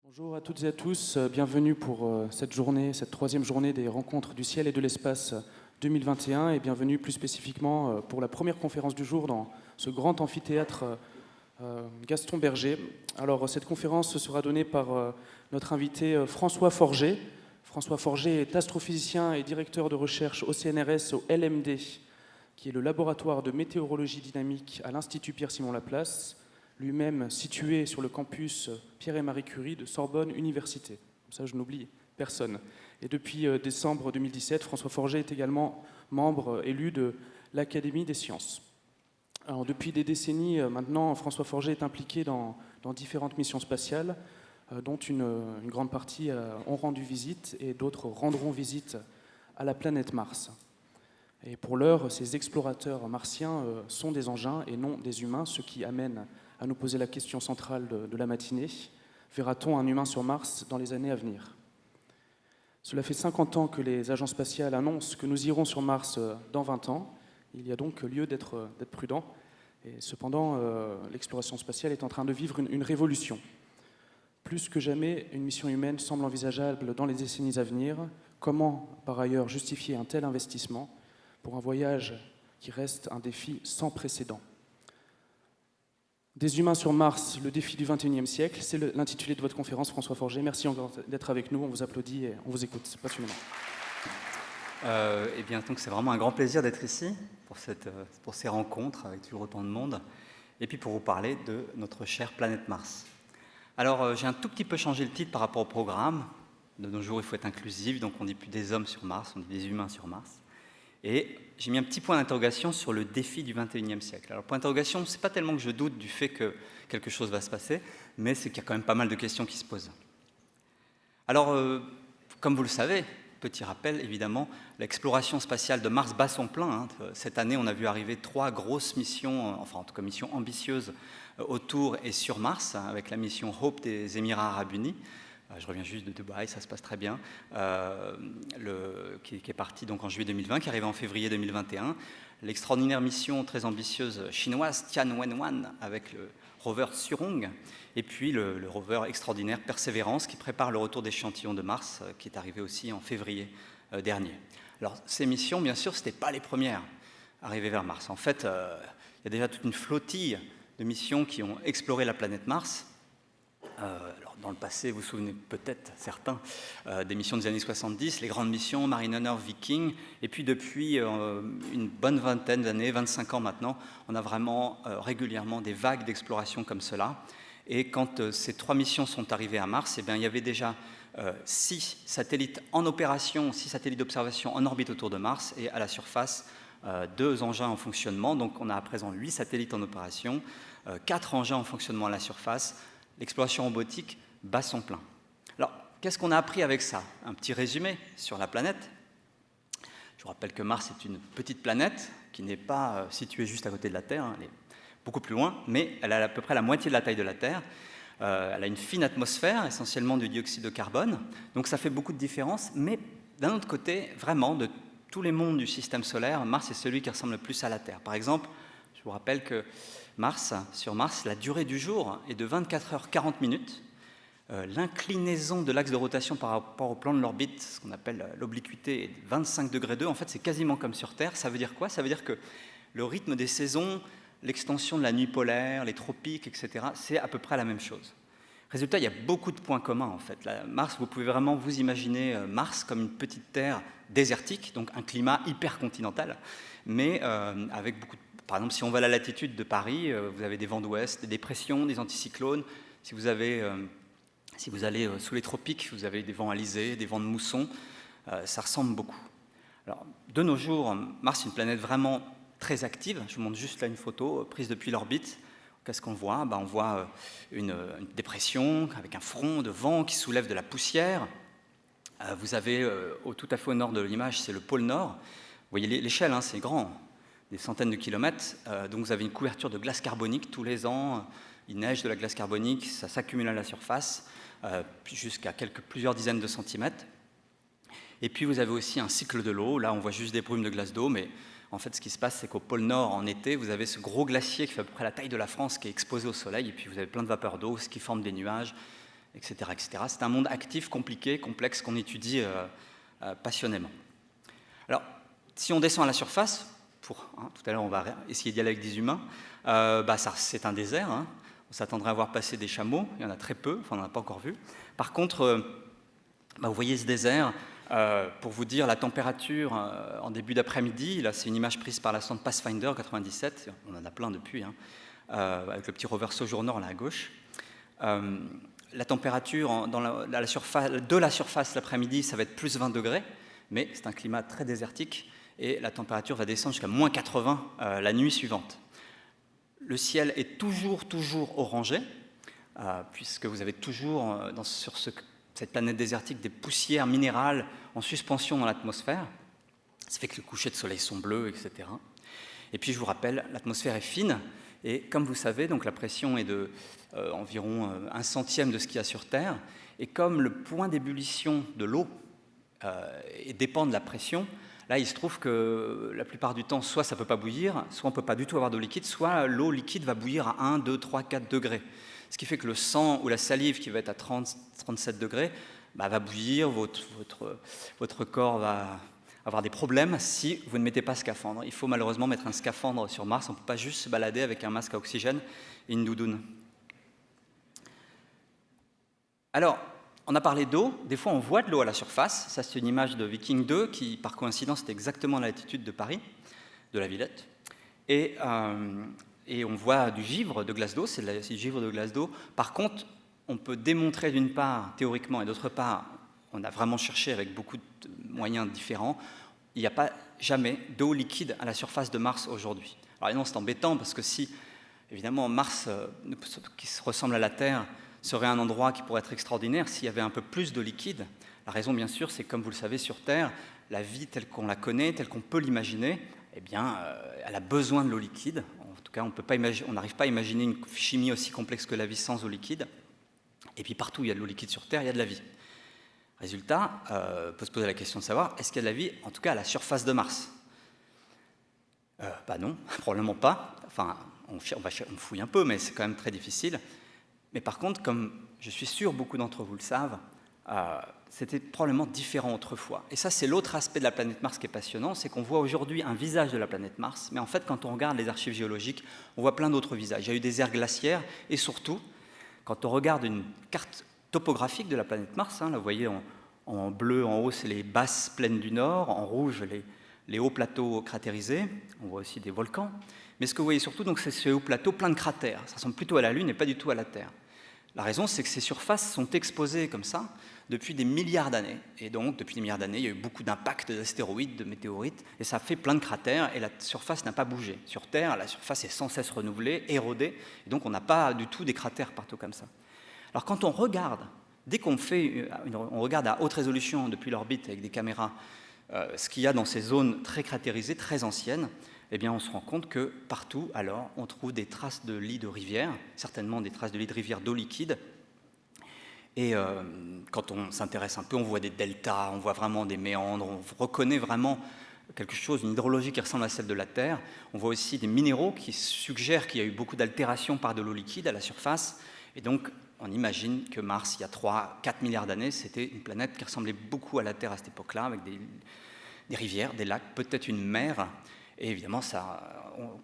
Bonjour à toutes et à tous, bienvenue pour cette journée, cette troisième journée des rencontres du ciel et de l'espace 2021 et bienvenue plus spécifiquement pour la première conférence du jour dans ce grand amphithéâtre Gaston Berger. Alors cette conférence sera donnée par notre invité François Forget. François Forget est astrophysicien et directeur de recherche au CNRS au LMD, qui est le laboratoire de météorologie dynamique à l'Institut Pierre-Simon Laplace, lui-même situé sur le campus Pierre et Marie Curie de Sorbonne Université. Comme ça, je n'oublie personne. Et depuis décembre 2017, François Forget est également membre élu de l'Académie des sciences. Alors, depuis des décennies maintenant, François Forget est impliqué dans différentes missions spatiales, dont une grande partie ont rendu visite et d'autres rendront visite à la planète Mars. Et pour l'heure, ces explorateurs martiens sont des engins et non des humains, ce qui amène à nous poser la question centrale de la matinée. Verra-t-on un humain sur Mars dans les années à venir ? Cela fait 50 ans que les agences spatiales annoncent que nous irons sur Mars dans 20 ans. Il y a donc lieu d'être prudent. Et cependant, l'exploration spatiale est en train de vivre une révolution. Plus que jamais, une mission humaine semble envisageable dans les décennies à venir. Comment, par ailleurs, justifier un tel investissement pour un voyage qui reste un défi sans précédent ? Des humains sur Mars, le défi du XXIe siècle, c'est l'intitulé de votre conférence, François Forget. Merci encore d'être avec nous, on vous applaudit et on vous écoute passionnément. Eh bien, donc c'est vraiment un grand plaisir d'être ici pour ces rencontres avec toujours autant de monde, et puis pour vous parler de notre chère planète Mars. Alors, j'ai un tout petit peu changé le titre par rapport au programme. De nos jours, il faut être inclusif, donc on dit plus des hommes sur Mars, on dit des humains sur Mars. Et j'ai mis un petit point d'interrogation sur le défi du XXIe siècle. Alors, point d'interrogation, ce n'est pas tellement que je doute du fait que quelque chose va se passer, mais c'est qu'il y a quand même pas mal de questions qui se posent. Alors, comme vous le savez, petit rappel, évidemment, l'exploration spatiale de Mars bat son plein. Cette année, on a vu arriver 3 grosses missions, enfin en tout cas missions ambitieuses, autour et sur Mars, avec la mission Hope des Émirats Arabes Unis. Je reviens juste de Dubaï, ça se passe très bien, qui est parti donc en juillet 2020, qui est arrivé en février 2021. L'extraordinaire mission très ambitieuse chinoise Tianwen-1 avec le rover Zhurong, et puis le rover extraordinaire Perseverance qui prépare le retour d'échantillons de Mars, qui est arrivé aussi en février dernier. Alors ces missions, bien sûr, ce n'étaient pas les premières arrivées vers Mars. En fait, il y a déjà toute une flottille de missions qui ont exploré la planète Mars. Alors, dans le passé, vous vous souvenez peut-être, certains, des missions des années 70, les grandes missions, Mariner, Viking, et puis depuis une bonne vingtaine d'années, 25 ans maintenant, on a vraiment régulièrement des vagues d'exploration comme cela. Et quand ces 3 missions sont arrivées à Mars, eh bien, il y avait déjà 6 satellites en opération, 6 satellites d'observation en orbite autour de Mars, et à la surface, 2 engins en fonctionnement. Donc on a à présent 8 satellites en opération, 4 engins en fonctionnement à la surface. L'exploration robotique bat son plein. Alors, qu'est-ce qu'on a appris avec ça ? Un petit résumé sur la planète. Je vous rappelle que Mars est une petite planète qui n'est pas située juste à côté de la Terre, elle est beaucoup plus loin, mais elle a à peu près la moitié de la taille de la Terre. Elle a une fine atmosphère, essentiellement du dioxyde de carbone, donc ça fait beaucoup de différence, mais d'un autre côté, vraiment, de tous les mondes du système solaire, Mars est celui qui ressemble le plus à la Terre. Par exemple, je vous rappelle que sur Mars, la durée du jour est de 24h40. L'inclinaison de l'axe de rotation par rapport au plan de l'orbite, ce qu'on appelle l'obliquité, est de 25 degrés 2. En fait, c'est quasiment comme sur Terre. Ça veut dire quoi ? Ça veut dire que le rythme des saisons, l'extension de la nuit polaire, les tropiques, etc., c'est à peu près la même chose. Résultat, il y a beaucoup de points communs, en fait. Mars, vous pouvez vraiment vous imaginer Mars comme une petite Terre désertique, donc un climat hypercontinental, mais avec beaucoup de... Par exemple, si on va à la latitude de Paris, vous avez des vents d'ouest, des dépressions, des anticyclones. Si vous allez sous les tropiques, vous avez des vents alisés, des vents de mousson. Ça ressemble beaucoup. Alors, de nos jours, Mars est une planète vraiment très active. Je vous montre juste là une photo prise depuis l'orbite. Qu'est-ce qu'on voit ? On voit une dépression avec un front de vent qui soulève de la poussière. Vous avez tout à fait au nord de l'image, c'est le pôle Nord. Vous voyez l'échelle, hein, c'est grand. Des centaines de kilomètres, donc vous avez une couverture de glace carbonique tous les ans, il neige de la glace carbonique, ça s'accumule à la surface, jusqu'à plusieurs dizaines de centimètres. Et puis vous avez aussi un cycle de l'eau, là on voit juste des brumes de glace d'eau, mais en fait ce qui se passe c'est qu'au pôle Nord, en été, vous avez ce gros glacier qui fait à peu près la taille de la France qui est exposé au soleil, et puis vous avez plein de vapeur d'eau, ce qui forme des nuages, etc., etc. C'est un monde actif, compliqué, complexe, qu'on étudie passionnément. Alors, si on descend à la surface, tout à l'heure on va essayer d'y aller avec des humains, c'est un désert, hein. On s'attendrait à voir passer des chameaux, il y en a très peu, enfin on n'en a pas encore vu. Par contre, vous voyez ce désert, pour vous dire la température en début d'après-midi, là c'est une image prise par la sonde Pathfinder 97, on en a plein depuis, hein, avec le petit rover Sojourner là à gauche. La température de la surface l'après-midi, ça va être plus 20 degrés, mais c'est un climat très désertique et la température va descendre jusqu'à moins 80 la nuit suivante. Le ciel est toujours orangé, puisque vous avez toujours sur cette planète désertique des poussières minérales en suspension dans l'atmosphère. Ça fait que les couchers de soleil sont bleus, etc. Et puis je vous rappelle, l'atmosphère est fine, et comme vous savez, donc la pression est de environ 1/100 de ce qu'il y a sur Terre, et comme le point d'ébullition de l'eau dépend de la pression, là il se trouve que la plupart du temps, soit ça ne peut pas bouillir, soit on ne peut pas du tout avoir d'eau liquide, soit l'eau liquide va bouillir à 1, 2, 3, 4 degrés. Ce qui fait que le sang ou la salive qui va être à 30, 37 degrés va bouillir, votre corps va avoir des problèmes si vous ne mettez pas scaphandre. Il faut malheureusement mettre un scaphandre sur Mars, on ne peut pas juste se balader avec un masque à oxygène et une doudoune. Alors, on a parlé d'eau, des fois on voit de l'eau à la surface, ça c'est une image de Viking 2 qui par coïncidence est exactement à la latitude de Paris, de la Villette, et on voit du givre de glace d'eau, c'est du givre de glace d'eau. Par contre, on peut démontrer d'une part théoriquement et d'autre part, on a vraiment cherché avec beaucoup de moyens différents, il n'y a pas jamais d'eau liquide à la surface de Mars aujourd'hui. Alors non, c'est embêtant parce que si, évidemment, Mars, qui ressemble à la Terre, serait un endroit qui pourrait être extraordinaire s'il y avait un peu plus d'eau liquide. La raison, bien sûr, c'est que comme vous le savez, sur Terre, la vie telle qu'on la connaît, telle qu'on peut l'imaginer, eh bien, elle a besoin de l'eau liquide. En tout cas, on n'arrive pas à imaginer une chimie aussi complexe que la vie sans eau liquide. Et puis partout où il y a de l'eau liquide sur Terre, il y a de la vie. Résultat, on peut se poser la question de savoir, est-ce qu'il y a de la vie, en tout cas à la surface de Mars ? Non, probablement pas. Enfin, on fouille un peu, mais c'est quand même très difficile. Mais par contre, comme je suis sûr beaucoup d'entre vous le savent, c'était probablement différent autrefois. Et ça, c'est l'autre aspect de la planète Mars qui est passionnant, c'est qu'on voit aujourd'hui un visage de la planète Mars, mais en fait, quand on regarde les archives géologiques, on voit plein d'autres visages. Il y a eu des ères glaciaires, et surtout, quand on regarde une carte topographique de la planète Mars, là, vous voyez en bleu, en haut, c'est les basses plaines du Nord, en rouge, les hauts plateaux cratérisés, on voit aussi des volcans. Mais ce que vous voyez surtout, donc, c'est ces hauts plateaux pleins de cratères. Ça ressemble plutôt à la Lune et pas du tout à la Terre. La raison, c'est que ces surfaces sont exposées comme ça depuis des milliards d'années. Et donc, depuis des milliards d'années, il y a eu beaucoup d'impacts d'astéroïdes, de météorites, et ça fait plein de cratères, et la surface n'a pas bougé. Sur Terre, la surface est sans cesse renouvelée, érodée, et donc on n'a pas du tout des cratères partout comme ça. Alors quand on regarde, dès qu'on on regarde à haute résolution depuis l'orbite avec des caméras, ce qu'il y a dans ces zones très cratérisées, très anciennes, eh bien on se rend compte que partout, alors, on trouve des traces de lits de rivières, certainement des traces de lits de rivières d'eau liquide. Et quand on s'intéresse un peu, on voit des deltas, on voit vraiment des méandres, on reconnaît vraiment quelque chose, une hydrologie qui ressemble à celle de la Terre. On voit aussi des minéraux qui suggèrent qu'il y a eu beaucoup d'altérations par de l'eau liquide à la surface. Et donc, on imagine que Mars, il y a 3-4 milliards d'années, c'était une planète qui ressemblait beaucoup à la Terre à cette époque-là, avec des rivières, des lacs, peut-être une mer. Et évidemment,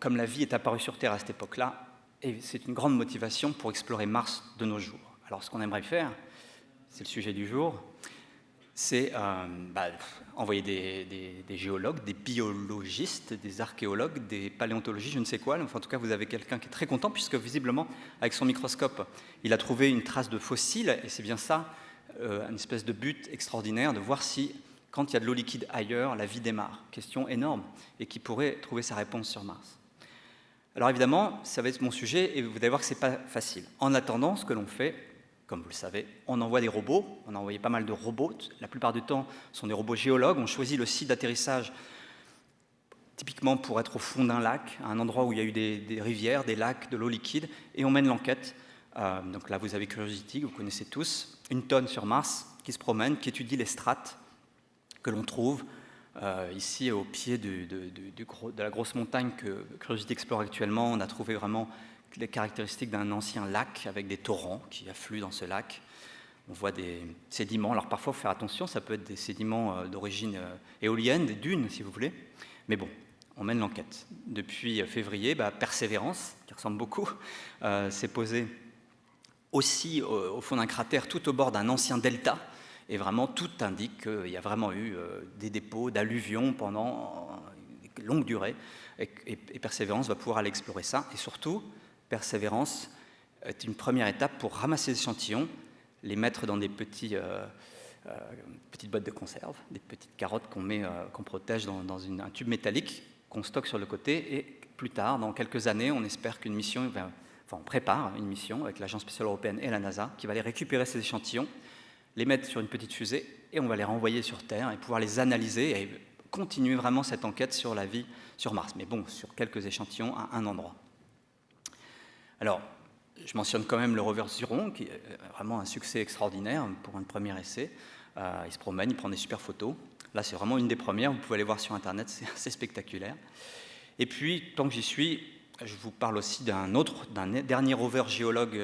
comme la vie est apparue sur Terre à cette époque-là, c'est une grande motivation pour explorer Mars de nos jours. Alors, ce qu'on aimerait faire, c'est le sujet du jour, c'est envoyer des géologues, des biologistes, des archéologues, des paléontologistes, je ne sais quoi. Enfin, en tout cas, vous avez quelqu'un qui est très content, puisque visiblement, avec son microscope, il a trouvé une trace de fossile, et c'est bien ça, une espèce de but extraordinaire, de voir si, quand il y a de l'eau liquide ailleurs, la vie démarre. Question énorme, et qui pourrait trouver sa réponse sur Mars. Alors évidemment, ça va être mon sujet, et vous allez voir que ce n'est pas facile. En attendant, ce que l'on fait, comme vous le savez, on envoie des robots, on a envoyé pas mal de robots, la plupart du temps ce sont des robots géologues, on choisit le site d'atterrissage typiquement pour être au fond d'un lac, à un endroit où il y a eu des rivières, des lacs, de l'eau liquide, et on mène l'enquête. Donc là vous avez Curiosity, que vous connaissez tous, une tonne sur Mars, qui se promène, qui étudie les strates que l'on trouve ici au pied de la grosse montagne que Curiosity explore actuellement. On a trouvé vraiment les caractéristiques d'un ancien lac avec des torrents qui affluent dans ce lac. On voit des sédiments. Alors parfois, il faut faire attention, ça peut être des sédiments d'origine éolienne, des dunes, si vous voulez. Mais bon, on mène l'enquête. Depuis février, Persévérance, qui ressemble beaucoup, s'est posée aussi au fond d'un cratère, tout au bord d'un ancien delta. Et vraiment, tout indique qu'il y a vraiment eu des dépôts d'alluvions pendant une longue durée. Et Persévérance va pouvoir aller explorer ça. Et surtout, Persévérance est une première étape pour ramasser des échantillons, les mettre dans des petites boîtes de conserve, des petites carottes qu'on protège dans un tube métallique qu'on stocke sur le côté. Et plus tard, dans quelques années, on espère qu'une mission, on prépare une mission avec l'Agence spatiale européenne et la NASA qui va aller récupérer ces échantillons, les mettre sur une petite fusée et on va les renvoyer sur Terre et pouvoir les analyser et continuer vraiment cette enquête sur la vie sur Mars. Mais bon, sur quelques échantillons à un endroit. Alors, je mentionne quand même le rover Zhurong, qui est vraiment un succès extraordinaire pour un premier essai. Il se promène, il prend des super photos. Là, c'est vraiment une des premières, vous pouvez aller voir sur Internet, c'est assez spectaculaire. Et puis, tant que j'y suis, je vous parle aussi d'un dernier rover géologue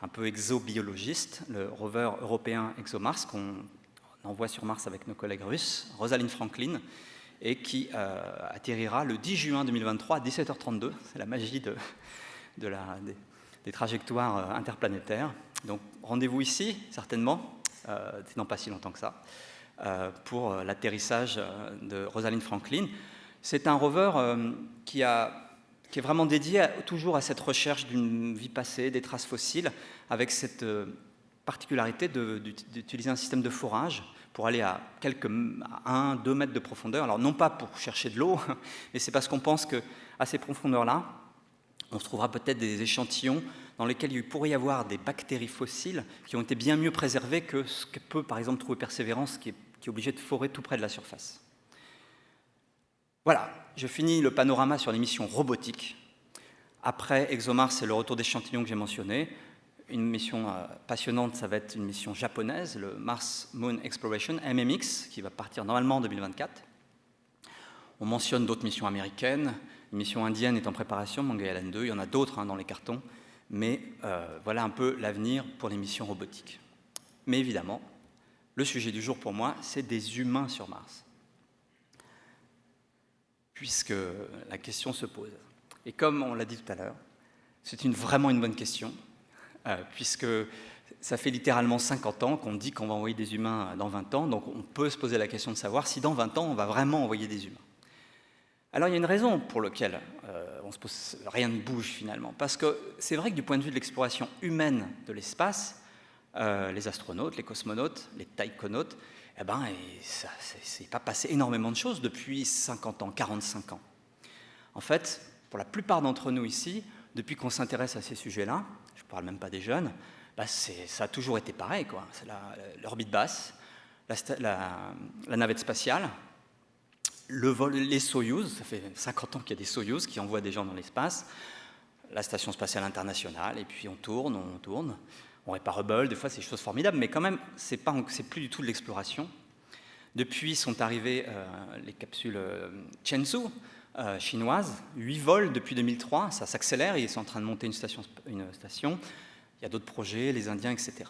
un peu exobiologiste, le rover européen ExoMars, qu'on envoie sur Mars avec nos collègues russes, Rosalind Franklin, et qui atterrira le 10 juin 2023 à 17h32. C'est la magie des trajectoires interplanétaires. Donc rendez-vous ici, certainement, c'est dans pas si longtemps que ça, pour l'atterrissage de Rosalind Franklin. C'est un rover qui est vraiment dédié toujours à cette recherche d'une vie passée, des traces fossiles, avec cette particularité d'utiliser un système de forage pour aller à 1-2 mètres de profondeur. Alors non pas pour chercher de l'eau, mais c'est parce qu'on pense qu'à ces profondeurs-là, on se trouvera peut-être des échantillons dans lesquels il pourrait y avoir des bactéries fossiles qui ont été bien mieux préservées que ce que peut par exemple trouver Persévérance qui est obligé de forer tout près de la surface. Voilà, je finis le panorama sur les missions robotiques. Après ExoMars, c'est le retour d'échantillons que j'ai mentionné. Une mission passionnante, ça va être une mission japonaise, le Mars Moon Exploration, MMX, qui va partir normalement en 2024. On mentionne d'autres missions américaines. Une mission indienne est en préparation, Mangalyaan 2. Il y en a d'autres dans les cartons. Mais voilà un peu l'avenir pour les missions robotiques. Mais évidemment, le sujet du jour pour moi, c'est des humains sur Mars. Puisque la question se pose. Et comme on l'a dit tout à l'heure, c'est vraiment une bonne question, puisque ça fait littéralement 50 ans qu'on dit qu'on va envoyer des humains dans 20 ans, donc on peut se poser la question de savoir si dans 20 ans, on va vraiment envoyer des humains. Alors il y a une raison pour laquelle rien ne bouge finalement, parce que c'est vrai que du point de vue de l'exploration humaine de l'espace, les astronautes, les cosmonautes, les taïkonautes, il ne s'est pas passé énormément de choses depuis 50 ans, 45 ans. En fait, pour la plupart d'entre nous ici, depuis qu'on s'intéresse à ces sujets-là, je ne parle même pas des jeunes, ça a toujours été pareil, quoi. C'est l'orbite basse, la navette spatiale, le vol, les Soyouz, ça fait 50 ans qu'il y a des Soyouz qui envoient des gens dans l'espace, la Station spatiale internationale, et puis on tourne, on répare Hubble, des fois c'est des choses formidables, mais quand même, c'est plus du tout de l'exploration. Depuis sont arrivées les capsules Shenzhou chinoises, 8 vols depuis 2003, ça s'accélère, ils sont en train de monter une station. Il y a d'autres projets, les Indiens, etc.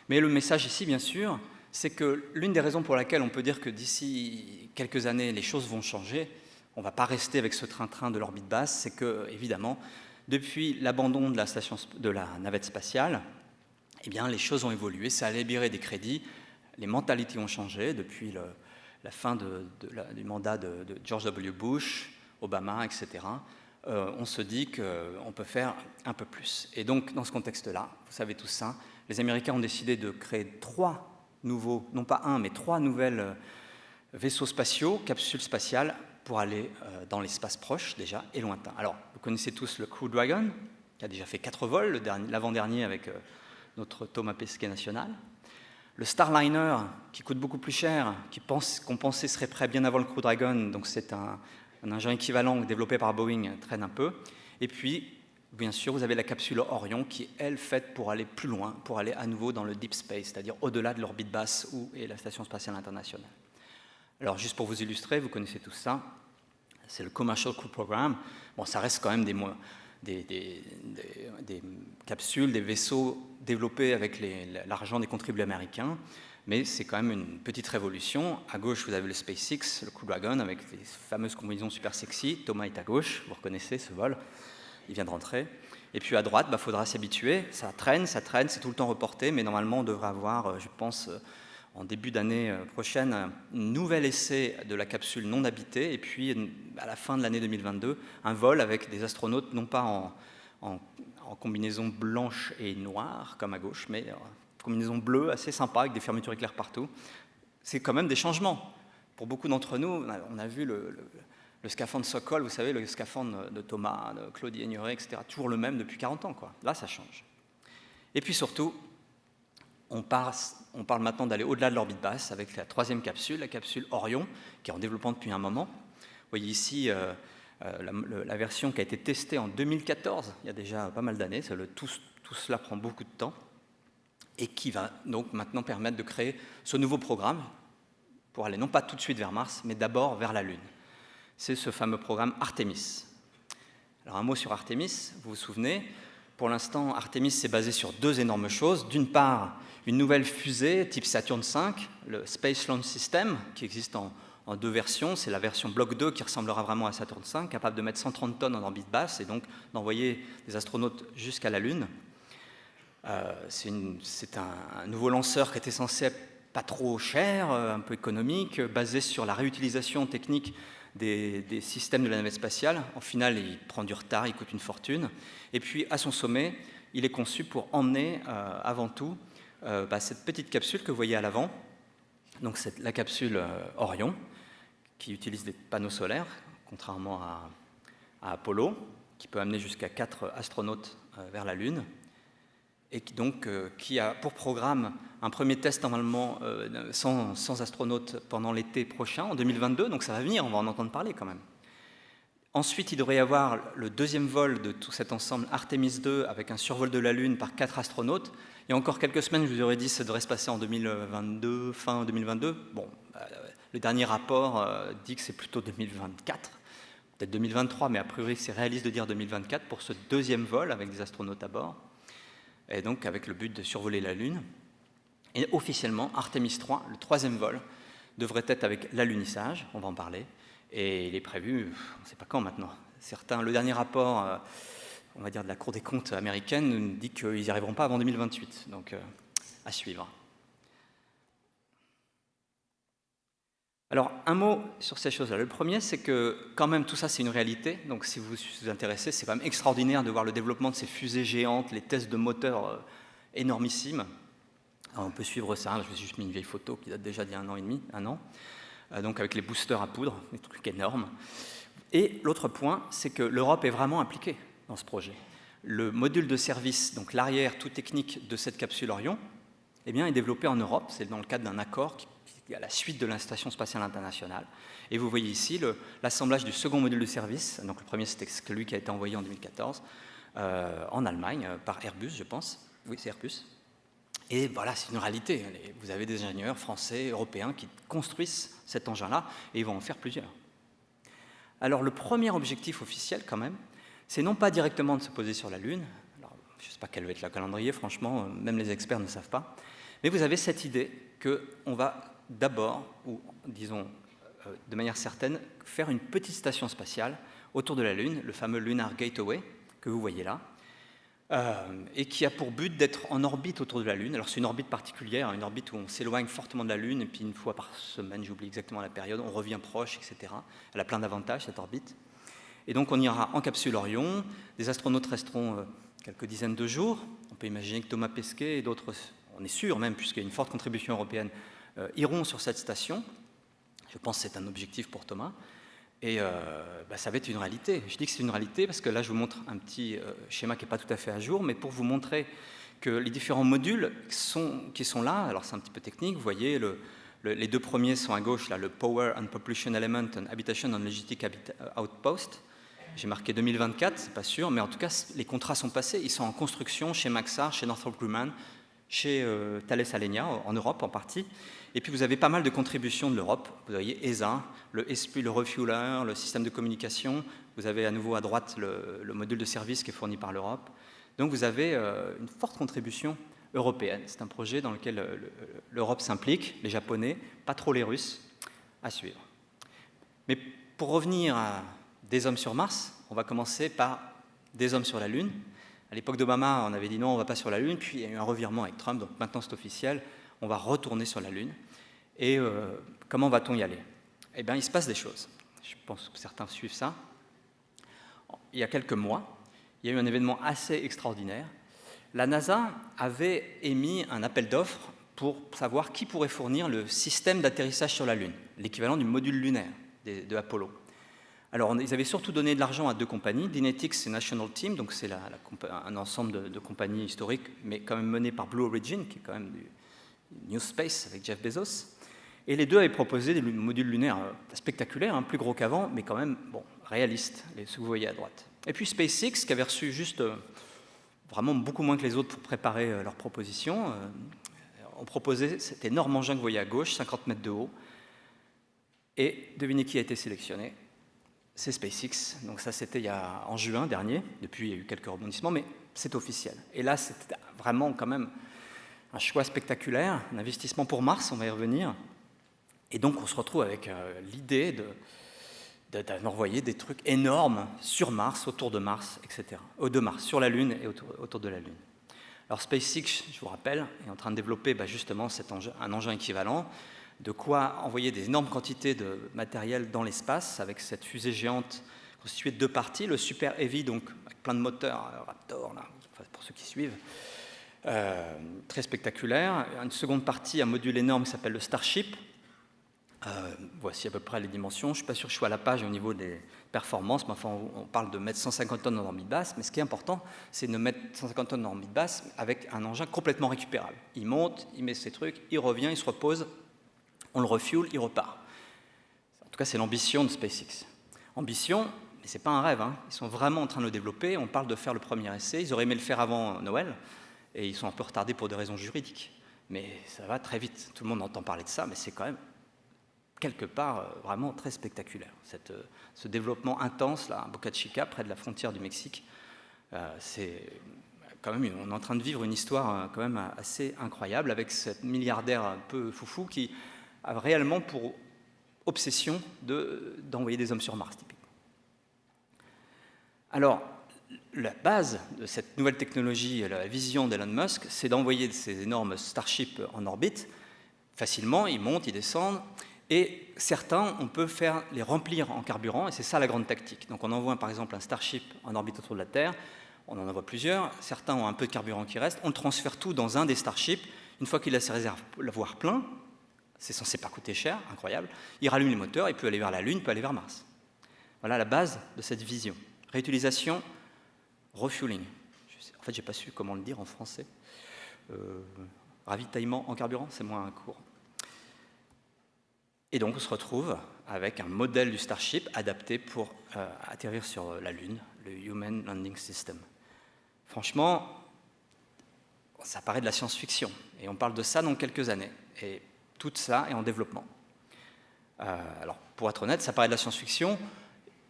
Mais le message ici, bien sûr, c'est que l'une des raisons pour laquelle on peut dire que d'ici quelques années, les choses vont changer, on ne va pas rester avec ce train-train de l'orbite basse, c'est que, évidemment, depuis l'abandon de la navette spatiale, eh bien, les choses ont évolué, ça a libéré des crédits, les mentalités ont changé depuis la fin du mandat de George W. Bush, Obama, etc. On se dit qu'on peut faire un peu plus. Et donc, dans ce contexte-là, vous savez tout ça, les Américains ont décidé de créer 3 nouveaux, non pas 1, mais 3 nouvelles vaisseaux spatiaux, capsules spatiales, pour aller dans l'espace proche déjà et lointain. Alors, vous connaissez tous le Crew Dragon, qui a déjà fait 4 vols, l'avant-dernier avec notre Thomas Pesquet national. Le Starliner, qui coûte beaucoup plus cher, qu'on pensait serait prêt bien avant le Crew Dragon, donc c'est un engin équivalent développé par Boeing, traîne un peu. Et puis, bien sûr, vous avez la capsule Orion, qui est, elle, faite pour aller plus loin, pour aller à nouveau dans le deep space, c'est-à-dire au-delà de l'orbite basse où est la Station spatiale internationale. Alors, juste pour vous illustrer, vous connaissez tout ça, c'est le Commercial Crew Program. Bon, ça reste quand même des capsules, des vaisseaux développés avec l'argent des contribuables américains, mais c'est quand même une petite révolution. À gauche, vous avez le SpaceX, le Crew Dragon, avec les fameuses combinaisons super sexy. Thomas est à gauche, vous reconnaissez ce vol, il vient de rentrer. Et puis à droite, faudra s'habituer, ça traîne, c'est tout le temps reporté, mais normalement on devrait avoir, je pense, en début d'année prochaine, un nouvel essai de la capsule non habitée, et puis à la fin de l'année 2022, un vol avec des astronautes, non pas en combinaison blanche et noire, comme à gauche, mais en combinaison bleue, assez sympa, avec des fermetures éclairs partout. C'est quand même des changements. Pour beaucoup d'entre nous, on a vu le scaphandre Sokol, vous savez, le scaphandre de Thomas, de Claudie Aigneret, etc., toujours le même depuis 40 ans, quoi. Là, ça change. Et puis surtout, on parle maintenant d'aller au-delà de l'orbite basse avec la troisième capsule, la capsule Orion, qui est en développement depuis un moment. Vous voyez ici la version qui a été testée en 2014, il y a déjà pas mal d'années, tout cela prend beaucoup de temps, et qui va donc maintenant permettre de créer ce nouveau programme pour aller non pas tout de suite vers Mars, mais d'abord vers la Lune. C'est ce fameux programme Artemis. Alors un mot sur Artemis, vous vous souvenez, pour l'instant Artemis s'est basé sur deux énormes choses. D'une part, une nouvelle fusée type Saturn V, le Space Launch System, qui existe en deux versions. C'est la version Block 2 qui ressemblera vraiment à Saturn V, capable de mettre 130 tonnes en orbite basse et donc d'envoyer des astronautes jusqu'à la Lune. C'est un nouveau lanceur qui était censé être pas trop cher, un peu économique, basé sur la réutilisation technique des systèmes de la navette spatiale. En final, il prend du retard, il coûte une fortune. Et puis, à son sommet, il est conçu pour emmener, avant tout, cette petite capsule que vous voyez à l'avant. Donc, c'est la capsule Orion, qui utilise des panneaux solaires, contrairement à Apollo, qui peut amener jusqu'à 4 astronautes vers la Lune, et qui a pour programme un premier test normalement sans astronautes pendant l'été prochain, en 2022, donc ça va venir, on va en entendre parler quand même. Ensuite, il devrait y avoir le deuxième vol de tout cet ensemble Artemis 2 avec un survol de la Lune par 4 astronautes. Il y a encore quelques semaines, je vous aurais dit que ça devrait se passer en 2022, fin 2022. Bon, le dernier rapport dit que c'est plutôt 2024, peut-être 2023, mais a priori c'est réaliste de dire 2024 pour ce deuxième vol avec des astronautes à bord, et donc avec le but de survoler la Lune. Et officiellement, Artemis 3, le troisième vol, devrait être avec l'alunissage, on va en parler, et il est prévu, on ne sait pas quand maintenant. Le dernier rapport, on va dire de la Cour des comptes américaine, nous dit qu'ils n'y arriveront pas avant 2028, donc à suivre. Alors, un mot sur ces choses-là. Le premier, c'est que quand même tout ça, c'est une réalité, donc si vous vous intéressez, c'est quand même extraordinaire de voir le développement de ces fusées géantes, les tests de moteurs énormissimes. Alors, on peut suivre ça, je vous ai juste mis une vieille photo qui date déjà d'il y a 1 an et demi, 1 an, donc avec les boosters à poudre, des trucs énormes. Et l'autre point, c'est que l'Europe est vraiment impliquée dans ce projet. Le module de service, donc l'arrière tout technique de cette capsule Orion, eh bien, est développé en Europe, c'est dans le cadre d'un accord qui est à la suite de la Station spatiale internationale. Et vous voyez ici l'assemblage du second module de service, donc le premier c'était celui qui a été envoyé en 2014, en Allemagne, par Airbus, je pense. Oui, c'est Airbus. Et voilà, c'est une réalité. Vous avez des ingénieurs français, européens qui construisent cet engin-là et ils vont en faire plusieurs. Alors, le premier objectif officiel, quand même, c'est non pas directement de se poser sur la Lune. Alors, je ne sais pas quel va être le calendrier, franchement, même les experts ne savent pas. Mais vous avez cette idée qu'on va d'abord, ou disons de manière certaine, faire une petite station spatiale autour de la Lune, le fameux Lunar Gateway que vous voyez là, et qui a pour but d'être en orbite autour de la Lune. Alors c'est une orbite particulière, une orbite où on s'éloigne fortement de la Lune, et puis une fois par semaine, j'oublie exactement la période, on revient proche, etc. Elle a plein d'avantages, cette orbite. Et donc on ira en capsule Orion, des astronautes resteront quelques dizaines de jours. On peut imaginer que Thomas Pesquet et d'autres, on est sûr même, puisqu'il y a une forte contribution européenne, iront sur cette station. Je pense que c'est un objectif pour Thomas. Et ça va être une réalité. Je dis que c'est une réalité parce que là, je vous montre un petit schéma qui n'est pas tout à fait à jour, mais pour vous montrer que les différents modules qui sont là, alors c'est un petit peu technique, vous voyez, les deux premiers sont à gauche, là, le Power and Propulsion Element and Habitation on Logistic Outpost. J'ai marqué 2024, c'est pas sûr, mais en tout cas, les contrats sont passés. Ils sont en construction chez Maxar, chez Northrop Grumman, chez Thales Alenia, en Europe en partie. Et puis vous avez pas mal de contributions de l'Europe. Vous voyez ESA, le ESPI, le Refueler, le système de communication. Vous avez à nouveau à droite le module de service qui est fourni par l'Europe. Donc vous avez une forte contribution européenne. C'est un projet dans lequel l'Europe s'implique, les Japonais, pas trop les Russes, à suivre. Mais pour revenir à des hommes sur Mars, on va commencer par des hommes sur la Lune. À l'époque d'Obama, on avait dit non, on ne va pas sur la Lune, puis il y a eu un revirement avec Trump, donc maintenant c'est officiel, on va retourner sur la Lune. Et comment va-t-on y aller? Eh bien, il se passe des choses. Je pense que certains suivent ça. Il y a quelques mois, il y a eu un événement assez extraordinaire. La NASA avait émis un appel d'offres pour savoir qui pourrait fournir le système d'atterrissage sur la Lune, l'équivalent du module lunaire de Apollo. Alors, ils avaient surtout donné de l'argent à deux compagnies, Dynetics et National Team, donc c'est un ensemble de compagnies historiques, mais quand même menées par Blue Origin, qui est quand même du New Space avec Jeff Bezos. Et les deux avaient proposé des modules lunaires spectaculaires, plus gros qu'avant, mais quand même réalistes, ce que vous voyez à droite. Et puis SpaceX, qui avait reçu juste vraiment beaucoup moins que les autres pour préparer leur proposition, ont proposé cet énorme engin que vous voyez à gauche, 50 mètres de haut. Et devinez qui a été sélectionné? C'est SpaceX. Donc ça, c'était en juin dernier. Depuis, il y a eu quelques rebondissements, mais c'est officiel. Et là, c'était vraiment quand même un choix spectaculaire, un investissement pour Mars, on va y revenir. Et donc, on se retrouve avec l'idée d'envoyer des trucs énormes sur Mars, autour de Mars, etc. De Mars, sur la Lune et autour de la Lune. Alors SpaceX, je vous rappelle, est en train de développer justement un engin équivalent, de quoi envoyer des énormes quantités de matériel dans l'espace avec cette fusée géante constituée de deux parties, le Super Heavy, donc avec plein de moteurs, Raptor, là, pour ceux qui suivent, très spectaculaire. Une seconde partie, un module énorme qui s'appelle le Starship. Voici à peu près les dimensions. Je ne suis pas sûr que je sois à la page au niveau des performances, mais enfin, on parle de mettre 150 tonnes en orbite basse. Mais ce qui est important, c'est de mettre 150 tonnes en orbite basse avec un engin complètement récupérable. Il monte, il met ses trucs, il revient, il se repose, on le refuel, il repart. En tout cas, c'est l'ambition de SpaceX. Ambition, mais ce n'est pas un rêve. Ils sont vraiment en train de le développer. On parle de faire le premier essai. Ils auraient aimé le faire avant Noël, et ils sont un peu retardés pour des raisons juridiques. Mais ça va très vite. Tout le monde entend parler de ça, mais c'est quand même quelque part vraiment très spectaculaire. Ce développement intense là, à Boca Chica, près de la frontière du Mexique, c'est quand même, on est en train de vivre une histoire quand même assez incroyable avec cette milliardaire un peu foufou qui a réellement pour obsession d'envoyer des hommes sur Mars, typiquement. Alors, la base de cette nouvelle technologie, la vision d'Elon Musk, c'est d'envoyer ces énormes Starships en orbite. Facilement, ils montent, ils descendent. Et certains, on peut les remplir en carburant, et c'est ça la grande tactique. Donc on envoie par exemple un Starship en orbite autour de la Terre, on en envoie plusieurs, certains ont un peu de carburant qui reste, on le transfère tout dans un des Starships, une fois qu'il a ses réservoirs pleins, c'est censé pas coûter cher, incroyable, il rallume les moteurs, il peut aller vers la Lune, il peut aller vers Mars. Voilà la base de cette vision. Réutilisation, refueling. En fait, j'ai pas su comment le dire en français. Ravitaillement en carburant, c'est moins court. Et donc, on se retrouve avec un modèle du Starship adapté pour atterrir sur la Lune, le Human Landing System. Franchement, ça paraît de la science-fiction. Et on parle de ça dans quelques années. Et tout ça est en développement. Alors, pour être honnête, ça paraît de la science-fiction.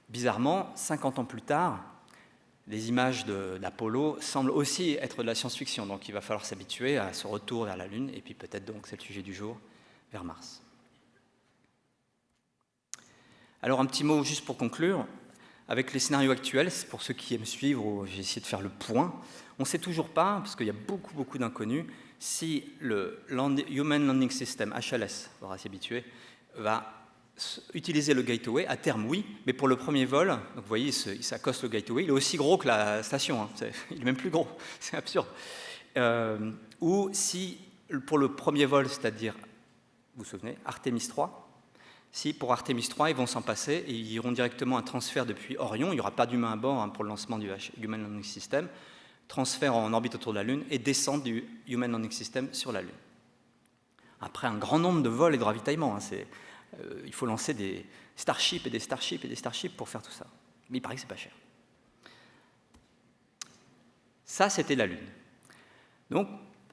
Bizarrement, 50 ans plus tard, les images d'Apollo semblent aussi être de la science-fiction. Donc, il va falloir s'habituer à ce retour vers la Lune. Et puis peut-être, donc, c'est le sujet du jour, vers Mars. Alors un petit mot juste pour conclure, avec les scénarios actuels, pour ceux qui aiment suivre, j'ai essayé de faire le point, on ne sait toujours pas, parce qu'il y a beaucoup d'inconnus, si le Human Landing System, HLS, il faudra s'y habituer, va utiliser le gateway, à terme oui, mais pour le premier vol, donc vous voyez, il s'accoste le gateway, il est aussi gros que la station, il est même plus gros, c'est absurde. Ou si pour le premier vol, c'est-à-dire, vous vous souvenez, Artemis 3, si pour Artemis 3, ils vont s'en passer et ils iront directement un transfert depuis Orion, il n'y aura pas d'humain à bord pour le lancement du Human Landing System, transfert en orbite autour de la Lune et descente du Human Landing System sur la Lune. Après un grand nombre de vols et de ravitaillements, il faut lancer des Starships et des Starships et des Starships pour faire tout ça. Mais il paraît que c'est pas cher. Ça, c'était la Lune. Donc,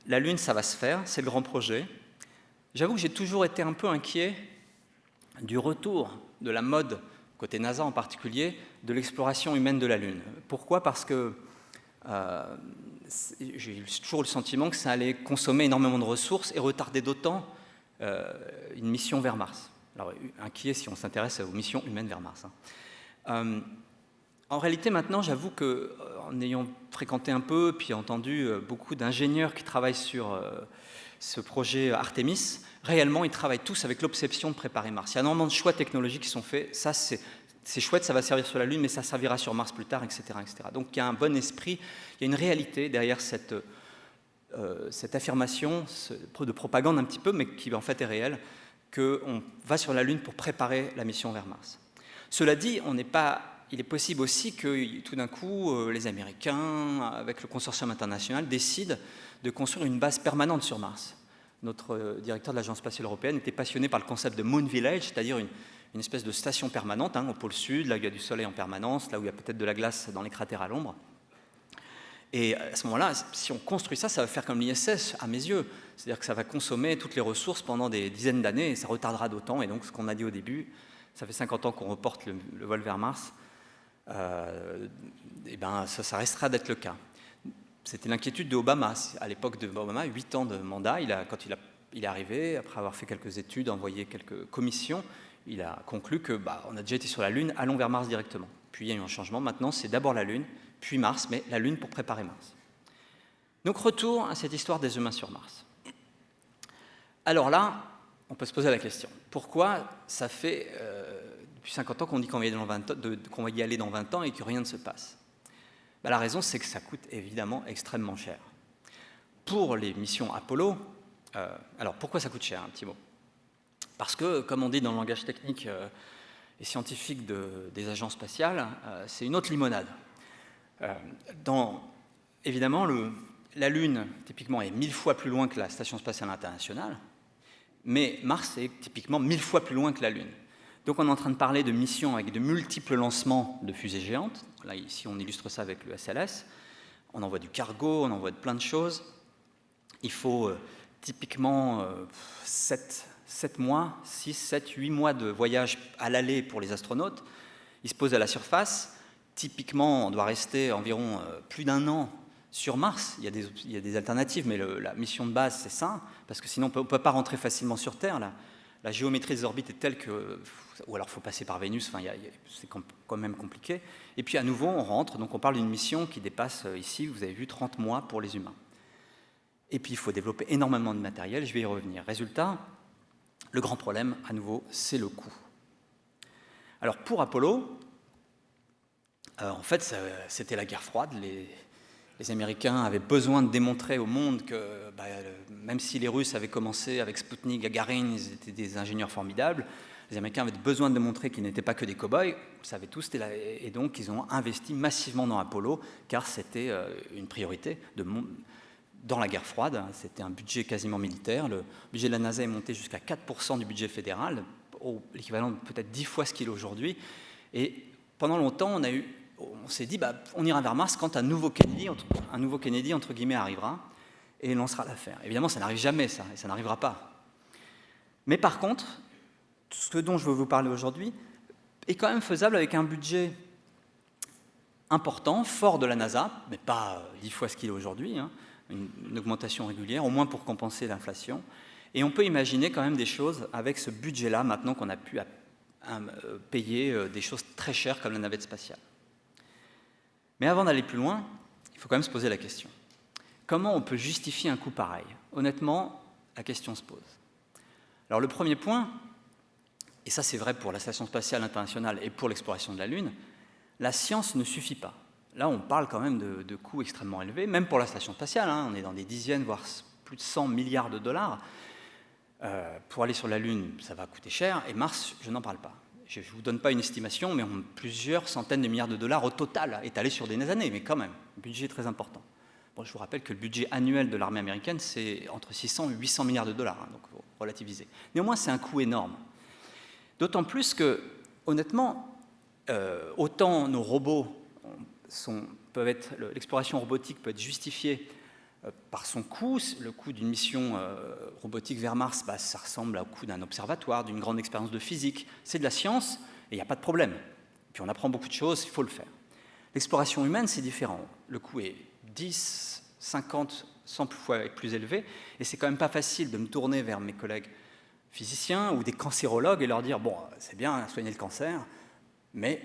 la Lune, ça va se faire, c'est le grand projet. J'avoue que j'ai toujours été un peu inquiet du retour de la mode côté NASA en particulier, de l'exploration humaine de la Lune. Pourquoi? Parce que j'ai toujours le sentiment que ça allait consommer énormément de ressources et retarder d'autant une mission vers Mars. Alors, inquiet si on s'intéresse aux missions humaines vers Mars. En réalité, maintenant, j'avoue qu'en ayant fréquenté un peu, puis entendu beaucoup d'ingénieurs qui travaillent sur ce projet Artemis, réellement, ils travaillent tous avec l'obsession de préparer Mars. Il y a énormément de choix technologiques qui sont faits. Ça, c'est chouette, ça va servir sur la Lune, mais ça servira sur Mars plus tard, etc., etc. Donc, il y a un bon esprit, il y a une réalité derrière cette affirmation de propagande un petit peu, mais qui en fait est réelle, qu'on va sur la Lune pour préparer la mission vers Mars. Cela dit, il est possible aussi que tout d'un coup, les Américains, avec le consortium international, décident de construire une base permanente sur Mars. Notre directeur de l'Agence spatiale européenne était passionné par le concept de Moon Village, c'est-à-dire une espèce de station permanente au pôle sud, là où il y a du soleil en permanence, là où il y a peut-être de la glace dans les cratères à l'ombre. Et à ce moment-là, si on construit ça, ça va faire comme l'ISS, à mes yeux. C'est-à-dire que ça va consommer toutes les ressources pendant des dizaines d'années et ça retardera d'autant. Et donc, ce qu'on a dit au début, ça fait 50 ans qu'on reporte le vol vers Mars, ça restera d'être le cas. C'était l'inquiétude d'Obama. À l'époque d'Obama, 8 ans de mandat, quand il est arrivé, après avoir fait quelques études, envoyé quelques commissions, il a conclu que on a déjà été sur la Lune, allons vers Mars directement. Puis il y a eu un changement. Maintenant, c'est d'abord la Lune, puis Mars, mais la Lune pour préparer Mars. Donc, retour à cette histoire des humains sur Mars. Alors là, on peut se poser la question. Pourquoi ça fait depuis 50 ans qu'on dit qu'on va y aller dans 20 ans et que rien ne se passe? La raison, c'est que ça coûte évidemment extrêmement cher. Pour les missions Apollo, alors pourquoi ça coûte cher? Un petit mot. Parce que, comme on dit dans le langage technique et scientifique des agences spatiales, c'est une autre limonade. Évidemment, la Lune, typiquement, est 1000 fois plus loin que la Station spatiale internationale, mais Mars est typiquement 1000 fois plus loin que la Lune. Donc on est en train de parler de missions avec de multiples lancements de fusées géantes. Là, ici, on illustre ça avec le SLS. On envoie du cargo, on envoie plein de choses. Il faut typiquement 7 mois, 6, 7, 8 mois de voyage à l'aller pour les astronautes. Ils se posent à la surface. Typiquement, on doit rester environ plus d'un an sur Mars. Il y a des alternatives, mais la mission de base, c'est ça, parce que sinon, on ne peut pas rentrer facilement sur Terre. La géométrie des orbites est telle que... Ou alors, il faut passer par Vénus, c'est quand même compliqué. Et puis, à nouveau, on rentre. Donc, on parle d'une mission qui dépasse, ici, vous avez vu, 30 mois pour les humains. Et puis, il faut développer énormément de matériel. Je vais y revenir. Résultat, le grand problème, à nouveau, c'est le coût. Alors, pour Apollo... en fait, c'était la guerre froide. Les Américains avaient besoin de démontrer au monde que, même si les Russes avaient commencé avec Sputnik, Gagarin, ils étaient des ingénieurs formidables, les Américains avaient besoin de démontrer qu'ils n'étaient pas que des cow-boys, vous savez tous, et donc ils ont investi massivement dans Apollo, car c'était une priorité dans la guerre froide. C'était un budget quasiment militaire. Le budget de la NASA est monté jusqu'à 4% du budget fédéral, l'équivalent de peut-être 10 fois ce qu'il est aujourd'hui. Et pendant longtemps, on s'est dit, on ira vers Mars quand un nouveau Kennedy, entre guillemets, arrivera et lancera l'affaire. Évidemment, ça n'arrive jamais, ça, et ça n'arrivera pas. Mais par contre, ce dont je veux vous parler aujourd'hui est quand même faisable avec un budget important, fort de la NASA, mais pas 10 fois ce qu'il est aujourd'hui, une augmentation régulière, au moins pour compenser l'inflation. Et on peut imaginer quand même des choses avec ce budget-là, maintenant qu'on a pu payer des choses très chères comme la navette spatiale. Mais avant d'aller plus loin, il faut quand même se poser la question. Comment on peut justifier un coût pareil? Honnêtement, la question se pose. Alors le premier point, et ça c'est vrai pour la Station spatiale internationale et pour l'exploration de la Lune, la science ne suffit pas. Là, on parle quand même de coûts extrêmement élevés, même pour la Station spatiale, on est dans des dizaines, voire plus de 100 milliards de dollars. Pour aller sur la Lune, ça va coûter cher, et Mars, je n'en parle pas. Je ne vous donne pas une estimation, mais on a plusieurs centaines de milliards de dollars au total, étalés sur des années, mais quand même, un budget très important. Bon, je vous rappelle que le budget annuel de l'armée américaine, c'est entre 600 et 800 milliards de dollars, donc il faut relativiser. Néanmoins, c'est un coût énorme. D'autant plus que, honnêtement, autant nos robots l'exploration robotique peut être justifiée par son coût. Le coût d'une mission robotique vers Mars, ça ressemble au coût d'un observatoire, d'une grande expérience de physique. C'est de la science, Et il n'y a pas de problème. Puis on apprend beaucoup de choses, il faut le faire. L'exploration humaine, c'est différent. Le coût est 10, 50, 100 fois plus élevé, et c'est quand même pas facile de me tourner vers mes collègues physiciens ou des cancérologues et leur dire « bon, c'est bien soigner le cancer, mais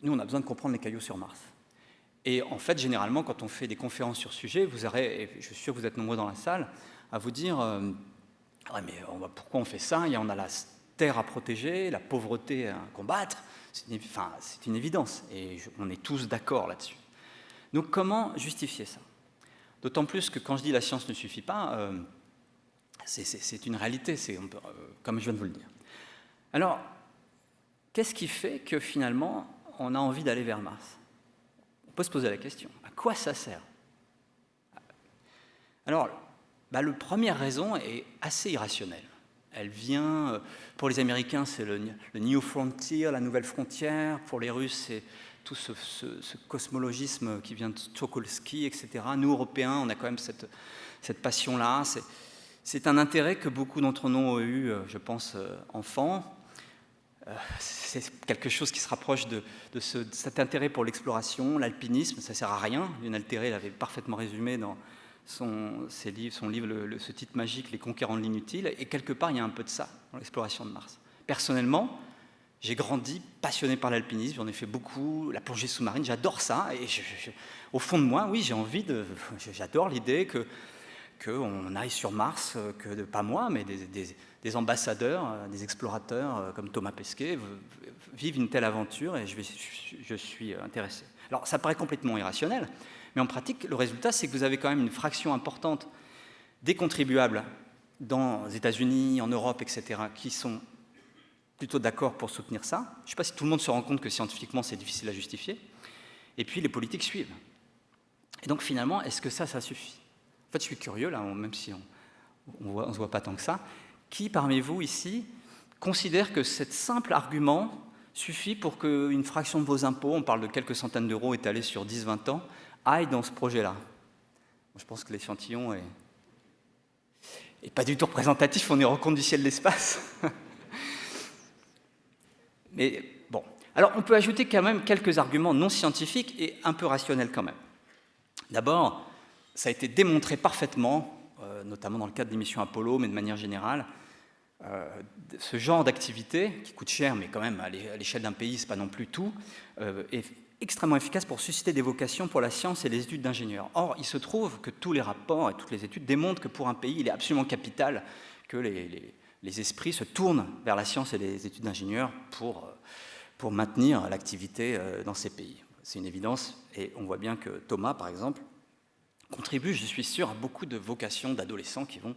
nous, on a besoin de comprendre les cailloux sur Mars ». Et en fait, généralement, quand on fait des conférences sur ce sujet, vous aurez, et je suis sûr que vous êtes nombreux dans la salle, à vous dire ouais, mais pourquoi on fait ça? On a la terre à protéger, la pauvreté à combattre. C'est une évidence, et on est tous d'accord là-dessus. Donc comment justifier ça? D'autant plus que quand je dis la science ne suffit pas, c'est une réalité, comme je viens de vous le dire. Alors, qu'est-ce qui fait que finalement, on a envie d'aller vers Mars? On peut se poser la question, à quoi ça sert? Alors, la première raison est assez irrationnelle. Elle vient, pour les Américains, c'est le New Frontier, la nouvelle frontière. Pour les Russes, c'est tout ce cosmologisme qui vient de Tsiolkovsky, etc. Nous, Européens, on a quand même cette passion-là. C'est un intérêt que beaucoup d'entre nous ont eu, je pense, enfants. C'est quelque chose qui se rapproche de cet intérêt pour l'exploration, l'alpinisme. Ça ne sert à rien. Lionel Terray l'avait parfaitement résumé dans son livre, ce titre magique, Les conquérants de l'inutile, et quelque part, il y a un peu de ça dans l'exploration de Mars. Personnellement, j'ai grandi passionné par l'alpinisme, j'en ai fait beaucoup, la plongée sous-marine, j'adore ça, et au fond de moi, oui, j'adore l'idée qu'on aille sur Mars, pas moi, mais des ambassadeurs, des explorateurs comme Thomas Pesquet vivent une telle aventure, et je suis intéressé. Alors, ça paraît complètement irrationnel, mais en pratique, le résultat, c'est que vous avez quand même une fraction importante des contribuables dans les États-Unis, en Europe, etc., qui sont plutôt d'accord pour soutenir ça. Je ne sais pas si tout le monde se rend compte que scientifiquement, c'est difficile à justifier. Et puis, les politiques suivent. Et donc, finalement, est-ce que ça suffit? En fait, je suis curieux, là, même si on ne se voit pas tant que ça. Qui, parmi vous, ici, considère que ce simple argument suffit pour qu'une fraction de vos impôts, on parle de quelques centaines d'euros étalés sur 10-20 ans, aille dans ce projet-là? Je pense que l'échantillon est pas du tout représentatif, on est rencontre du ciel de l'espace. Mais bon, alors on peut ajouter quand même quelques arguments non scientifiques et un peu rationnels quand même. D'abord, ça a été démontré parfaitement, notamment dans le cadre des missions Apollo, mais de manière générale, ce genre d'activité, qui coûte cher, mais quand même à l'échelle d'un pays, c'est pas non plus tout, est extrêmement efficace pour susciter des vocations pour la science et les études d'ingénieurs. Or, il se trouve que tous les rapports et toutes les études démontrent que pour un pays, il est absolument capital que les esprits se tournent vers la science et les études d'ingénieurs pour maintenir l'activité dans ces pays. C'est une évidence, et on voit bien que Thomas, par exemple, contribue, je suis sûr, à beaucoup de vocations d'adolescents qui vont...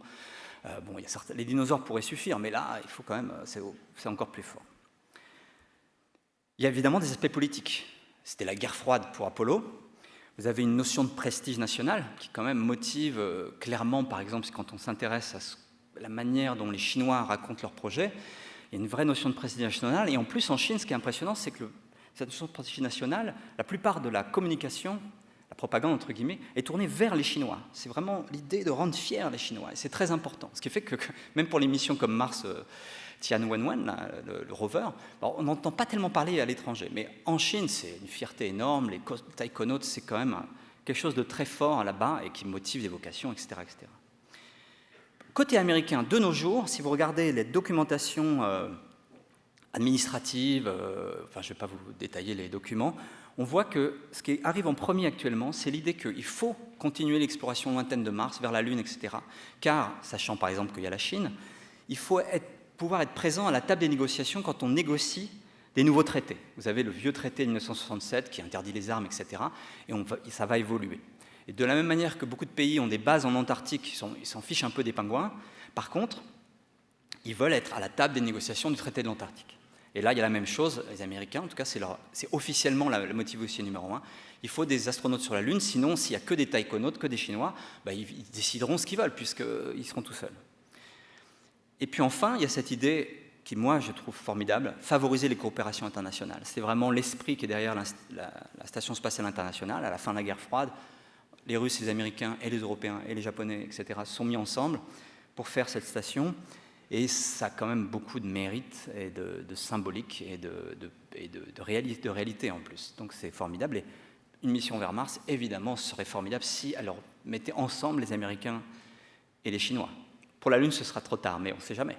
les dinosaures pourraient suffire, mais là, il faut quand même... C'est encore plus fort. Il y a évidemment des aspects politiques. C'était la guerre froide pour Apollo. Vous avez une notion de prestige national qui quand même motive clairement, par exemple, quand on s'intéresse à la manière dont les Chinois racontent leurs projets, il y a une vraie notion de prestige national. Et en plus, en Chine, ce qui est impressionnant, c'est que cette notion de prestige national, la plupart de la communication, la propagande, entre guillemets, est tournée vers les Chinois. C'est vraiment l'idée de rendre fiers les Chinois. Et c'est très important. Ce qui fait que même pour les missions comme Mars... Tianwen-1, le rover, on n'entend pas tellement parler à l'étranger, mais en Chine, c'est une fierté énorme, les taïkonautes, c'est quand même quelque chose de très fort là-bas et qui motive des vocations, etc., etc. Côté américain, de nos jours, si vous regardez les documentations administratives, je ne vais pas vous détailler les documents, on voit que ce qui arrive en premier actuellement, c'est l'idée qu'il faut continuer l'exploration lointaine de Mars vers la Lune, etc., car, sachant par exemple qu'il y a la Chine, il faut pouvoir être présent à la table des négociations quand on négocie des nouveaux traités. Vous avez le vieux traité de 1967 qui interdit les armes, etc. Et ça va évoluer. Et de la même manière que beaucoup de pays ont des bases en Antarctique, ils s'en fichent un peu des pingouins, par contre, ils veulent être à la table des négociations du traité de l'Antarctique. Et là, il y a la même chose, les Américains, en tout cas, c'est officiellement la motivation numéro 1. Il faut des astronautes sur la Lune, sinon, s'il n'y a que des taïkonautes, que des Chinois, ils décideront ce qu'ils veulent, puisqu'ils seront tout seuls. Et puis enfin, il y a cette idée qui, moi, je trouve formidable, favoriser les coopérations internationales. C'est vraiment l'esprit qui est derrière la Station spatiale internationale. À la fin de la guerre froide, les Russes, les Américains et les Européens et les Japonais, etc., sont mis ensemble pour faire cette station. Et ça a quand même beaucoup de mérite et de symbolique et de réalité en plus. Donc c'est formidable. Et une mission vers Mars, évidemment, serait formidable si elle mettait ensemble les Américains et les Chinois. Pour la Lune, ce sera trop tard, mais on ne sait jamais.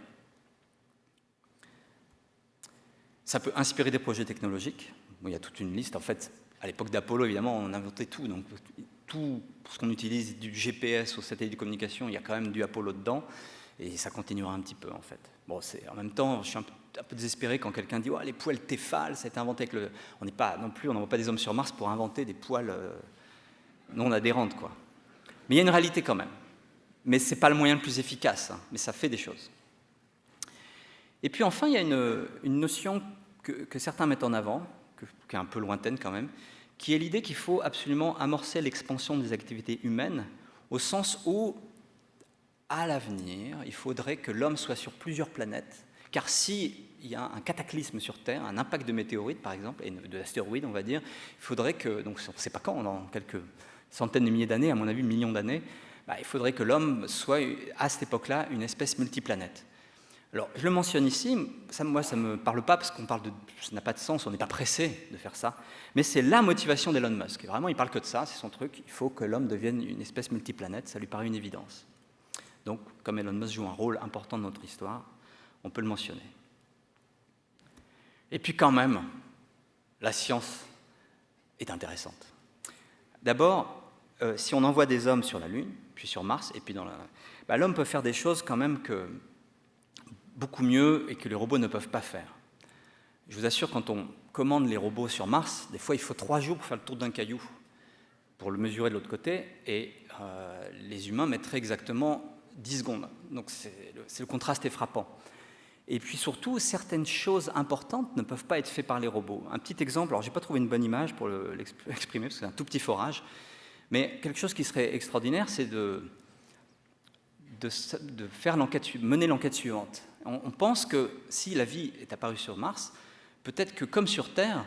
Ça peut inspirer des projets technologiques. Bon, il y a toute une liste. En fait, à l'époque d'Apollo, évidemment, on inventait tout. Donc, tout ce qu'on utilise, du GPS au satellite de communication, il y a quand même du Apollo dedans. Et ça continuera un petit peu, en fait. Bon, en même temps, je suis un peu désespéré quand quelqu'un dit « Oh, les poils Tefal, ça a été inventé avec le… » On n'est pas non plus, on n'envoie pas des hommes sur Mars pour inventer des poils non adhérentes, quoi. Mais il y a une réalité quand même. Mais ce n'est pas le moyen le plus efficace, hein, mais ça fait des choses. Et puis enfin, il y a une notion que certains mettent en avant, qui est un peu lointaine quand même, qui est l'idée qu'il faut absolument amorcer l'expansion des activités humaines, au sens où, à l'avenir, il faudrait que l'homme soit sur plusieurs planètes, car s'il y a un cataclysme sur Terre, un impact de météorites par exemple, et d'astéroïdes on va dire, il faudrait que, donc on ne sait pas quand, dans quelques centaines de milliers d'années, à mon avis millions d'années, il faudrait que l'homme soit, à cette époque-là, une espèce multiplanète. Alors, je le mentionne ici, moi ça ne me parle pas parce qu'on parle de… ça n'a pas de sens, on n'est pas pressé de faire ça, mais c'est la motivation d'Elon Musk. Vraiment, il ne parle que de ça, c'est son truc, il faut que l'homme devienne une espèce multiplanète, ça lui paraît une évidence. Donc, comme Elon Musk joue un rôle important dans notre histoire, on peut le mentionner. Et puis quand même, la science est intéressante. D'abord, si on envoie des hommes sur la Lune, puis sur Mars, et puis l'homme peut faire des choses quand même beaucoup mieux et que les robots ne peuvent pas faire. Je vous assure, quand on commande les robots sur Mars, des fois il faut 3 jours pour faire le tour d'un caillou, pour le mesurer de l'autre côté, et les humains mettraient exactement 10 secondes. Donc le contraste est frappant. Et puis surtout, certaines choses importantes ne peuvent pas être faites par les robots. Un petit exemple, alors je n'ai pas trouvé une bonne image pour l'exprimer, parce que c'est un tout petit forage, mais quelque chose qui serait extraordinaire, c'est de mener l'enquête suivante. On pense que si la vie est apparue sur Mars, peut-être que comme sur Terre,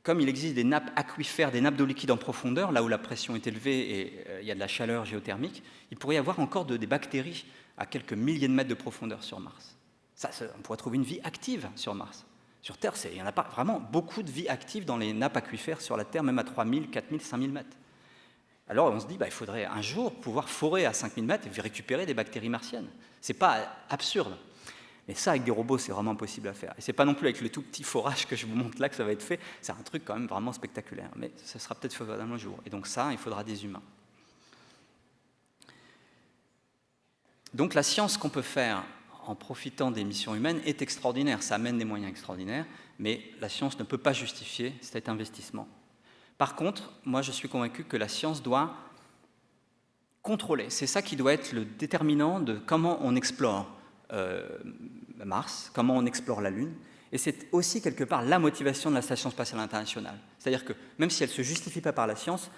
comme il existe des nappes aquifères, des nappes d'eau liquide en profondeur, là où la pression est élevée et il y a de la chaleur géothermique, il pourrait y avoir encore des bactéries à quelques milliers de mètres de profondeur sur Mars. On pourrait trouver une vie active sur Mars. Sur Terre, il n'y en a pas vraiment beaucoup de vie active dans les nappes aquifères sur la Terre, même à 3000, 4000, 5000 mètres. Alors on se dit, il faudrait un jour pouvoir forer à 5000 mètres et récupérer des bactéries martiennes. Ce n'est pas absurde. Mais ça, avec des robots, c'est vraiment impossible à faire. Et ce n'est pas non plus avec le tout petit forage que je vous montre là que ça va être fait. C'est un truc quand même vraiment spectaculaire. Mais ça sera peut-être faisable un jour. Et donc ça, il faudra des humains. Donc la science qu'on peut faire en profitant des missions humaines est extraordinaire. Ça amène des moyens extraordinaires, mais la science ne peut pas justifier cet investissement. Par contre, moi je suis convaincu que la science doit contrôler. C'est ça qui doit être le déterminant de comment on explore Mars, comment on explore la Lune. Et c'est aussi quelque part la motivation de la Station spatiale internationale. C'est-à-dire que même si elle ne se justifie pas par la science,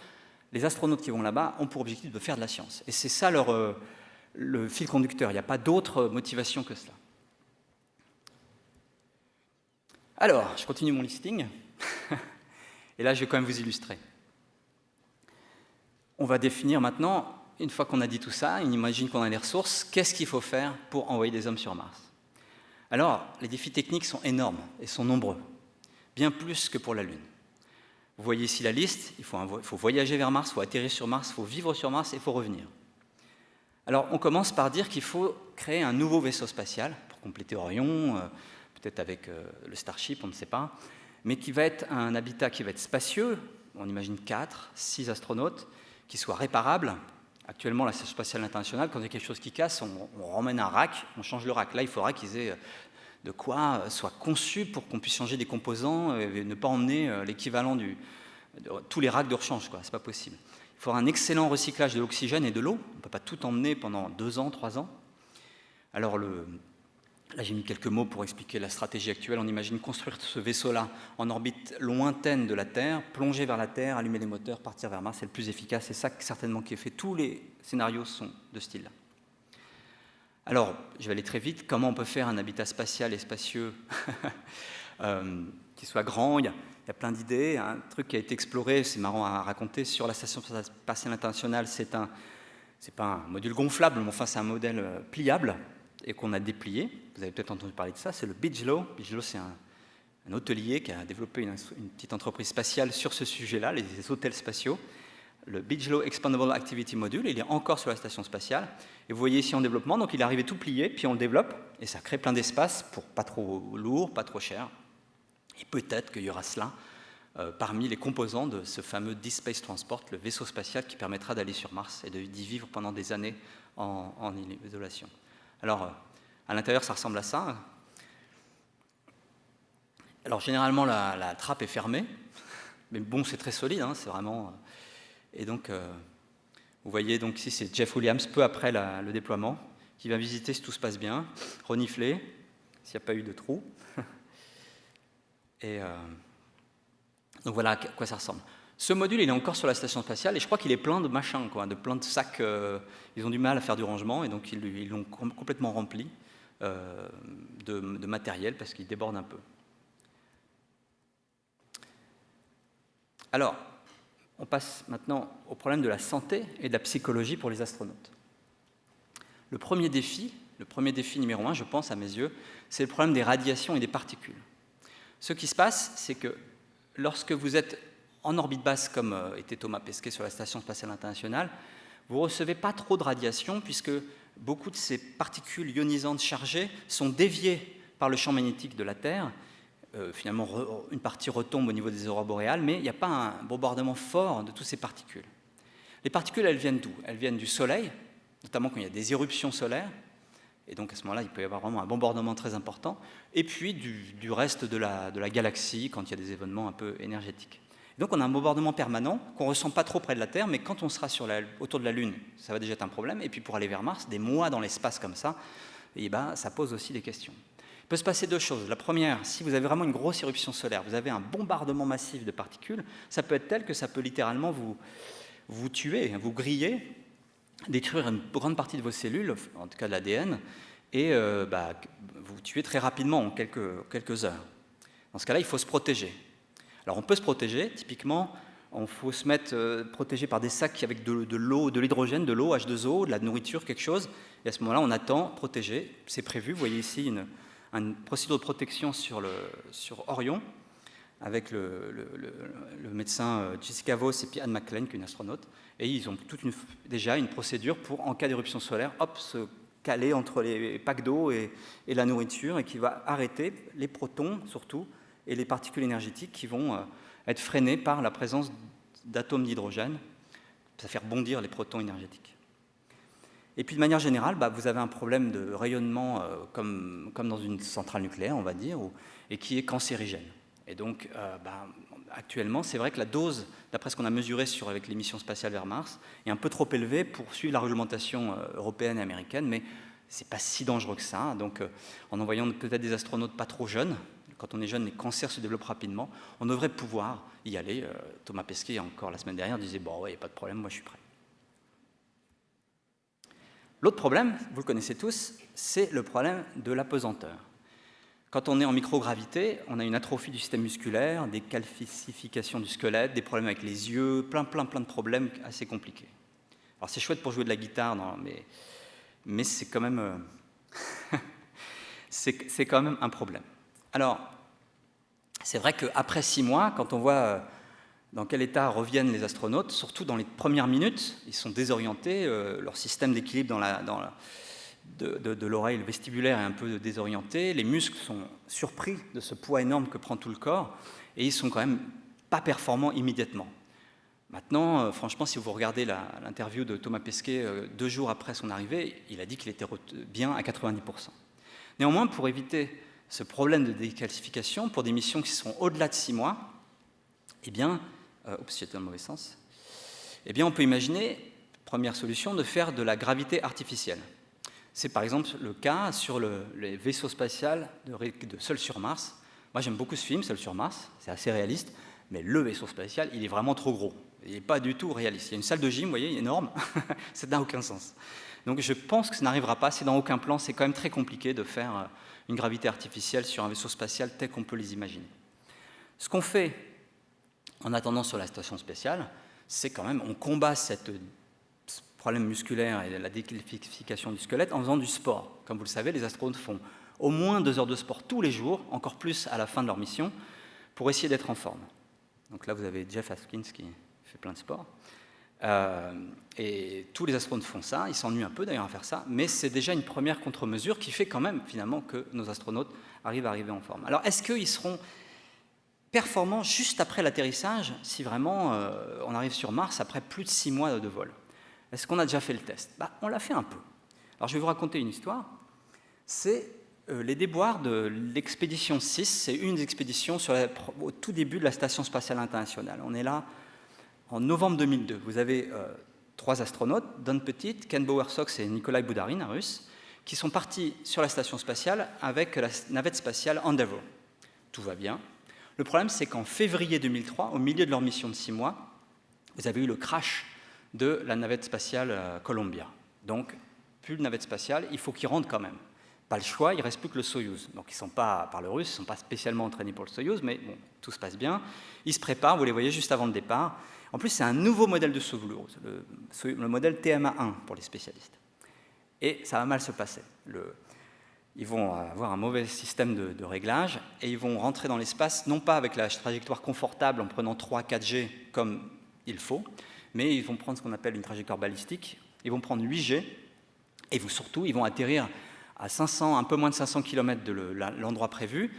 les astronautes qui vont là-bas ont pour objectif de faire de la science. Et c'est ça le fil conducteur. Il n'y a pas d'autre motivation que cela. Alors, je continue mon listing. Et là, je vais quand même vous illustrer. On va définir maintenant, une fois qu'on a dit tout ça, on imagine qu'on a les ressources, qu'est-ce qu'il faut faire pour envoyer des hommes sur Mars? Alors, les défis techniques sont énormes et sont nombreux, bien plus que pour la Lune. Vous voyez ici la liste, il faut voyager vers Mars, il faut atterrir sur Mars, il faut vivre sur Mars et il faut revenir. Alors, on commence par dire qu'il faut créer un nouveau vaisseau spatial pour compléter Orion, peut-être avec le Starship, on ne sait pas, mais qui va être un habitat qui va être spacieux, on imagine 4, 6 astronautes, qui soit réparable. Actuellement, la Station spatiale internationale, quand il y a quelque chose qui casse, on ramène un rack, on change le rack. Là, il faudra qu'ils aient de quoi soit conçu pour qu'on puisse changer des composants et ne pas emmener l'équivalent de tous les racks de rechange. Ce n'est pas possible. Il faudra un excellent recyclage de l'oxygène et de l'eau. On ne peut pas tout emmener pendant 2 ans, 3 ans. Alors, là, j'ai mis quelques mots pour expliquer la stratégie actuelle. On imagine construire ce vaisseau-là en orbite lointaine de la Terre, plonger vers la Terre, allumer les moteurs, partir vers Mars. C'est le plus efficace. C'est ça certainement qui est fait. Tous les scénarios sont de ce style-là. Alors, je vais aller très vite. Comment on peut faire un habitat spatial et spacieux qui soit grand? Il y a plein d'idées. Un truc qui a été exploré, c'est marrant à raconter, sur la Station spatiale internationale, c'est pas un module gonflable, mais enfin c'est un modèle pliable et qu'on a déplié. Vous avez peut-être entendu parler de ça, c'est le Bigelow. Bigelow, c'est un hôtelier qui a développé une petite entreprise spatiale sur ce sujet-là, les hôtels spatiaux. Le Bigelow Expandable Activity Module, il est encore sur la station spatiale. Et vous voyez ici en développement, donc il est arrivé tout plié, puis on le développe, et ça crée plein d'espace pour pas trop lourd, pas trop cher. Et peut-être qu'il y aura cela parmi les composants de ce fameux Deep Space Transport, le vaisseau spatial qui permettra d'aller sur Mars et d'y vivre pendant des années en isolation. Alors, à l'intérieur, ça ressemble à ça. Alors, généralement, la trappe est fermée, mais bon, c'est très solide, hein, c'est vraiment... Et donc, vous voyez, donc ici, c'est Jeff Williams, peu après le déploiement, qui va visiter si tout se passe bien, renifler, s'il n'y a pas eu de trou. Et donc voilà à quoi ça ressemble. Ce module, il est encore sur la station spatiale, et je crois qu'il est plein de machins, quoi, de plein de sacs. Ils ont du mal à faire du rangement, et donc ils l'ont complètement rempli de matériel, parce qu'il déborde un peu. Alors, on passe maintenant au problème de la santé et de la psychologie pour les astronautes. Le premier défi numéro 1, je pense, à mes yeux, c'est le problème des radiations et des particules. Ce qui se passe, c'est que lorsque vous êtes en orbite basse, comme était Thomas Pesquet sur la Station spatiale internationale, vous ne recevez pas trop de radiation, puisque beaucoup de ces particules ionisantes chargées sont déviées par le champ magnétique de la Terre. Finalement, une partie retombe au niveau des aurores boréales, mais il n'y a pas un bombardement fort de toutes ces particules. Les particules, elles viennent d'où? Elles viennent du Soleil, notamment quand il y a des éruptions solaires, et donc à ce moment-là, il peut y avoir vraiment un bombardement très important, et puis du reste de la galaxie, quand il y a des événements un peu énergétiques. Et donc on a un bombardement permanent qu'on ne ressent pas trop près de la Terre, mais quand on sera autour de la Lune, ça va déjà être un problème, et puis pour aller vers Mars, des mois dans l'espace comme ça, et ben, ça pose aussi des questions. Il peut se passer deux choses. La première, si vous avez vraiment une grosse éruption solaire, vous avez un bombardement massif de particules, ça peut être tel que ça peut littéralement vous tuer, vous griller, détruire une grande partie de vos cellules, en tout cas de l'ADN, et vous tuer très rapidement en quelques heures. Dans ce cas-là, il faut se protéger. Alors on peut se protéger, typiquement, il faut se mettre protégé par des sacs avec de l'eau, de l'hydrogène, de l'eau, H2O, de la nourriture, quelque chose, et à ce moment-là, on attend, protégé, c'est prévu, vous voyez ici une procédure de protection sur Orion, avec le médecin Jessica Voss et puis Anne McLean, qui est une astronaute, et ils ont déjà une procédure pour, en cas d'éruption solaire, se caler entre les packs d'eau et la nourriture, et qui va arrêter les protons, surtout, et les particules énergétiques qui vont être freinées par la présence d'atomes d'hydrogène, ça fait rebondir les protons énergétiques. Et puis de manière générale, vous avez un problème de rayonnement comme dans une centrale nucléaire, on va dire, et qui est cancérigène. Et donc, actuellement, c'est vrai que la dose, d'après ce qu'on a mesuré avec les missions spatiales vers Mars, est un peu trop élevée pour suivre la réglementation européenne et américaine, mais ce n'est pas si dangereux que ça. Donc, en envoyant peut-être des astronautes pas trop jeunes, quand on est jeune, les cancers se développent rapidement, on devrait pouvoir y aller. Thomas Pesquet, encore la semaine dernière, disait « Bon, ouais, il n'y a pas de problème, moi je suis prêt ». L'autre problème, vous le connaissez tous, c'est le problème de la pesanteur. Quand on est en microgravité, on a une atrophie du système musculaire, des calcifications du squelette, des problèmes avec les yeux, plein de problèmes assez compliqués. Alors c'est chouette pour jouer de la guitare, mais c'est quand même, c'est quand même un problème. Alors, c'est vrai qu'après 6 mois, quand on voit dans quel état reviennent les astronautes, surtout dans les premières minutes, ils sont désorientés, leur système d'équilibre de l'oreille, le vestibulaire est un peu désorienté, les muscles sont surpris de ce poids énorme que prend tout le corps, et ils sont quand même pas performants immédiatement. Maintenant, franchement, si vous regardez l'interview de Thomas Pesquet 2 jours après son arrivée, il a dit qu'il était bien à 90%. Néanmoins, pour éviter ce problème de décalcification, pour des missions qui sont au-delà de 6 mois, eh bien, j'étais dans le mauvais sens, eh bien, on peut imaginer, première solution, de faire de la gravité artificielle. C'est par exemple le cas sur les vaisseaux spatiaux de Seul sur Mars. Moi, j'aime beaucoup ce film, Seul sur Mars, c'est assez réaliste, mais le vaisseau spatial, il est vraiment trop gros. Il n'est pas du tout réaliste. Il y a une salle de gym, vous voyez, énorme, ça n'a aucun sens. Donc je pense que ça n'arrivera pas, c'est dans aucun plan, c'est quand même très compliqué de faire une gravité artificielle sur un vaisseau spatial tel qu'on peut les imaginer. Ce qu'on fait en attendant sur la station spatiale, c'est quand même, on combat cette problèmes musculaires et la décalcification du squelette en faisant du sport. Comme vous le savez, les astronautes font au moins 2 heures de sport tous les jours, encore plus à la fin de leur mission, pour essayer d'être en forme. Donc là, vous avez Jeff Askins qui fait plein de sport. Et tous les astronautes font ça, ils s'ennuient un peu d'ailleurs à faire ça, mais c'est déjà une première contre-mesure qui fait quand même finalement que nos astronautes arrivent à arriver en forme. Alors est-ce qu'ils seront performants juste après l'atterrissage si vraiment on arrive sur Mars après plus de 6 mois de vol? Est-ce qu'on a déjà fait le test? On l'a fait un peu. Alors je vais vous raconter une histoire. C'est les déboires de l'expédition 6, c'est une des expéditions au tout début de la Station spatiale internationale. On est là en novembre 2002. Vous avez 3 astronautes, Don Pettit, Ken Bowersox et Nikolai Boudarin, un russe, qui sont partis sur la station spatiale avec la navette spatiale Endeavour. Tout va bien. Le problème, c'est qu'en février 2003, au milieu de leur mission de 6 mois, vous avez eu le crash de la navette spatiale Columbia. Donc, plus de navette spatiale, il faut qu'ils rentrent quand même. Pas le choix, il ne reste plus que le Soyouz. Donc ils ne sont pas, par le russe, ils ne sont pas spécialement entraînés pour le Soyouz, mais bon, tout se passe bien. Ils se préparent, vous les voyez juste avant le départ. En plus, c'est un nouveau modèle de Soyouz, le modèle TMA1 pour les spécialistes. Et ça va mal se passer. Ils vont avoir un mauvais système de réglage et ils vont rentrer dans l'espace, non pas avec la trajectoire confortable en prenant 3-4G comme il faut, mais ils vont prendre ce qu'on appelle une trajectoire balistique, ils vont prendre 8G et surtout, ils vont atterrir à 500, un peu moins de 500 km de l'endroit prévu.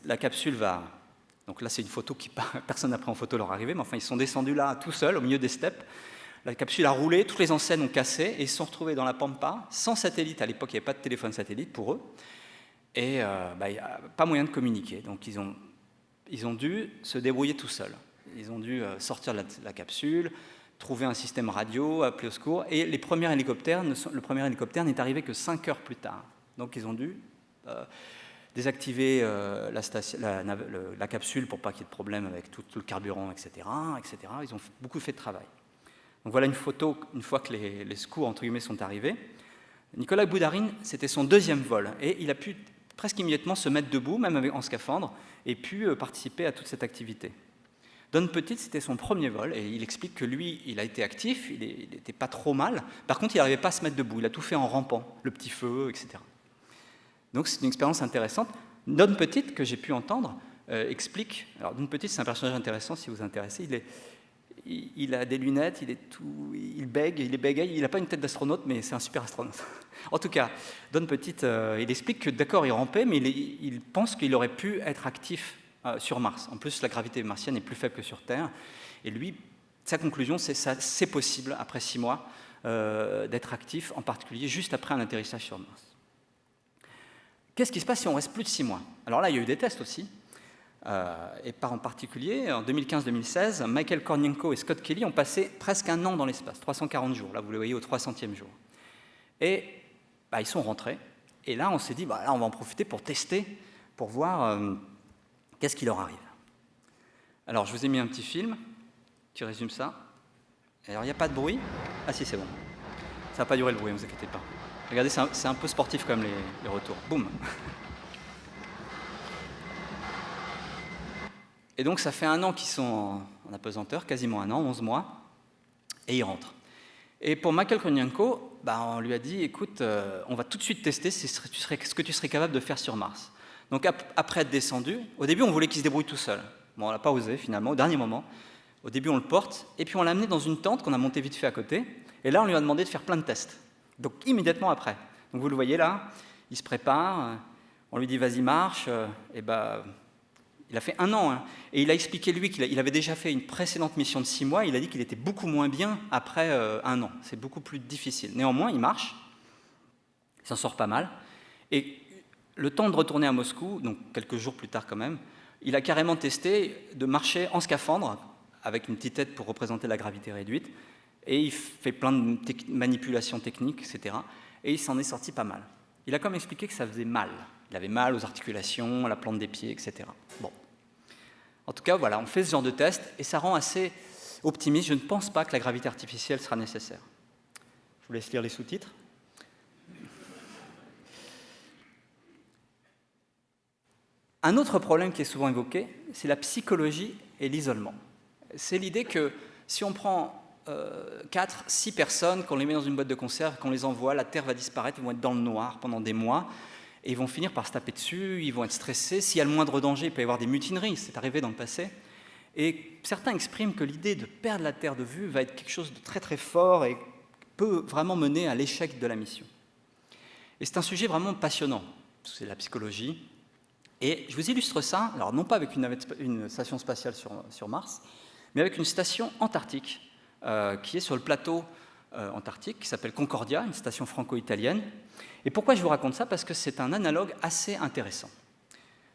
La capsule va... Donc là, c'est une photo qui... Personne n'a pris en photo leur arrivée, mais enfin, ils sont descendus là, tout seuls, au milieu des steppes. La capsule a roulé, toutes les antennes ont cassé, et ils se sont retrouvés dans la Pampa, sans satellite. À l'époque, il n'y avait pas de téléphone satellite pour eux. Et il n'y a pas moyen de communiquer. Donc, ils ont dû se débrouiller tout seuls. Ils ont dû sortir de la capsule, trouver un système radio, appeler au secours, et le premier hélicoptère n'est arrivé que 5 heures plus tard. Donc ils ont dû désactiver la capsule pour pas qu'il y ait de problème avec tout le carburant, etc., etc. Ils ont beaucoup fait de travail. Donc voilà une photo, une fois que les secours, entre guillemets, sont arrivés. Nikolai Boudarin, c'était son 2e vol, et il a pu presque immédiatement se mettre debout, même en scaphandre, et pu participer à toute cette activité. Don Pettit, c'était son 1er vol, et il explique que lui, il a été actif, il n'était pas trop mal. Par contre, il n'arrivait pas à se mettre debout, il a tout fait en rampant, le petit feu, etc. Donc c'est une expérience intéressante. Don Pettit, que j'ai pu entendre, explique... Alors Don Pettit, c'est un personnage intéressant, si vous vous intéressez. Il a des lunettes, il bégaye, il n'a pas une tête d'astronaute, mais c'est un super astronaute. En tout cas, Don Pettit, il explique que d'accord, il rampait, mais il pense qu'il aurait pu être actif sur Mars. En plus, la gravité martienne est plus faible que sur Terre. Et lui, sa conclusion, c'est possible, après 6 mois, d'être actif, en particulier juste après un atterrissage sur Mars. Qu'est-ce qui se passe si on reste plus de 6 mois? Alors là, il y a eu des tests aussi. Et en particulier, en 2015-2016, Michael Kornienko et Scott Kelly ont passé presque 1 an dans l'espace, 340 jours. Là, vous le voyez au 300e jour. Et ils sont rentrés. Et là, on s'est dit, là, on va en profiter pour tester, pour voir... qu'est-ce qui leur arrive? Alors, je vous ai mis un petit film qui résume ça. Alors, il n'y a pas de bruit. Ah si, c'est bon. Ça va pas durer le bruit, ne vous inquiétez pas. Regardez, c'est un peu sportif comme les retours. Boum. Et donc, ça fait 1 an qu'ils sont en apesanteur, quasiment 1 an, 11 mois, et ils rentrent. Et pour Michael Kornienko, on lui a dit, écoute, on va tout de suite tester ce que tu serais capable de faire sur Mars. Donc après être descendu, au début on voulait qu'il se débrouille tout seul. Bon, on l'a pas osé finalement, au dernier moment. Au début on le porte, et puis on l'a amené dans une tente qu'on a montée vite fait à côté, et là on lui a demandé de faire plein de tests. Donc immédiatement après. Donc vous le voyez là, il se prépare, on lui dit vas-y marche, il a fait 1 an, et il a expliqué lui qu'il avait déjà fait une précédente mission de 6 mois, il a dit qu'il était beaucoup moins bien après 1 an. C'est beaucoup plus difficile. Néanmoins, il marche, il s'en sort pas mal, et le temps de retourner à Moscou, donc quelques jours plus tard quand même, il a carrément testé de marcher en scaphandre, avec une petite aide pour représenter la gravité réduite, et il fait plein de manipulations techniques, etc. Et il s'en est sorti pas mal. Il a quand même expliqué que ça faisait mal. Il avait mal aux articulations, à la plante des pieds, etc. Bon. En tout cas, voilà, on fait ce genre de test, et ça rend assez optimiste. Je ne pense pas que la gravité artificielle sera nécessaire. Je vous laisse lire les sous-titres. Un autre problème qui est souvent évoqué, c'est la psychologie et l'isolement. C'est l'idée que si on prend 4, 6 personnes, qu'on les met dans une boîte de conserve, qu'on les envoie, la Terre va disparaître, ils vont être dans le noir pendant des mois, et ils vont finir par se taper dessus, ils vont être stressés. S'il y a le moindre danger, il peut y avoir des mutineries, c'est arrivé dans le passé. Et certains expriment que l'idée de perdre la Terre de vue va être quelque chose de très très fort et peut vraiment mener à l'échec de la mission. Et c'est un sujet vraiment passionnant, c'est la psychologie. Et je vous illustre ça, alors non pas avec une station spatiale sur Mars, mais avec une station antarctique qui est sur le plateau antarctique, qui s'appelle Concordia, une station franco-italienne. Et pourquoi je vous raconte ça? Parce que c'est un analogue assez intéressant.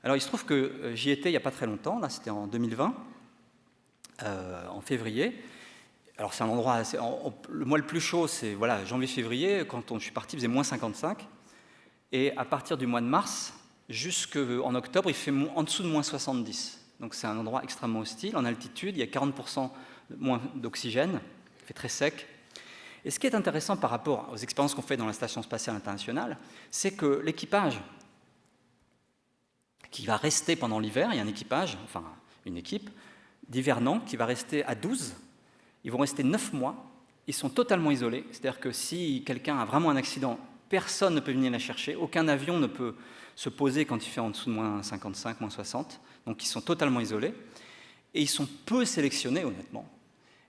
Alors il se trouve que j'y étais il n'y a pas très longtemps, là c'était en 2020, en février. Alors c'est un endroit, le mois le plus chaud, c'est voilà, janvier-février, quand je suis parti, il faisait moins 55. Et à partir du mois de mars, jusqu'en octobre, il fait en dessous de moins 70. Donc c'est un endroit extrêmement hostile. En altitude, il y a 40% moins d'oxygène, il fait très sec. Et ce qui est intéressant par rapport aux expériences qu'on fait dans la Station spatiale internationale, c'est que l'équipage qui va rester pendant l'hiver, il y a un équipage, enfin une équipe d'hivernants qui va rester à 12, ils vont rester 9 mois, ils sont totalement isolés, c'est-à-dire que si quelqu'un a vraiment un accident, personne ne peut venir les chercher, aucun avion ne peut se poser quand il fait en dessous de moins 55, moins 60, donc ils sont totalement isolés, et ils sont peu sélectionnés honnêtement,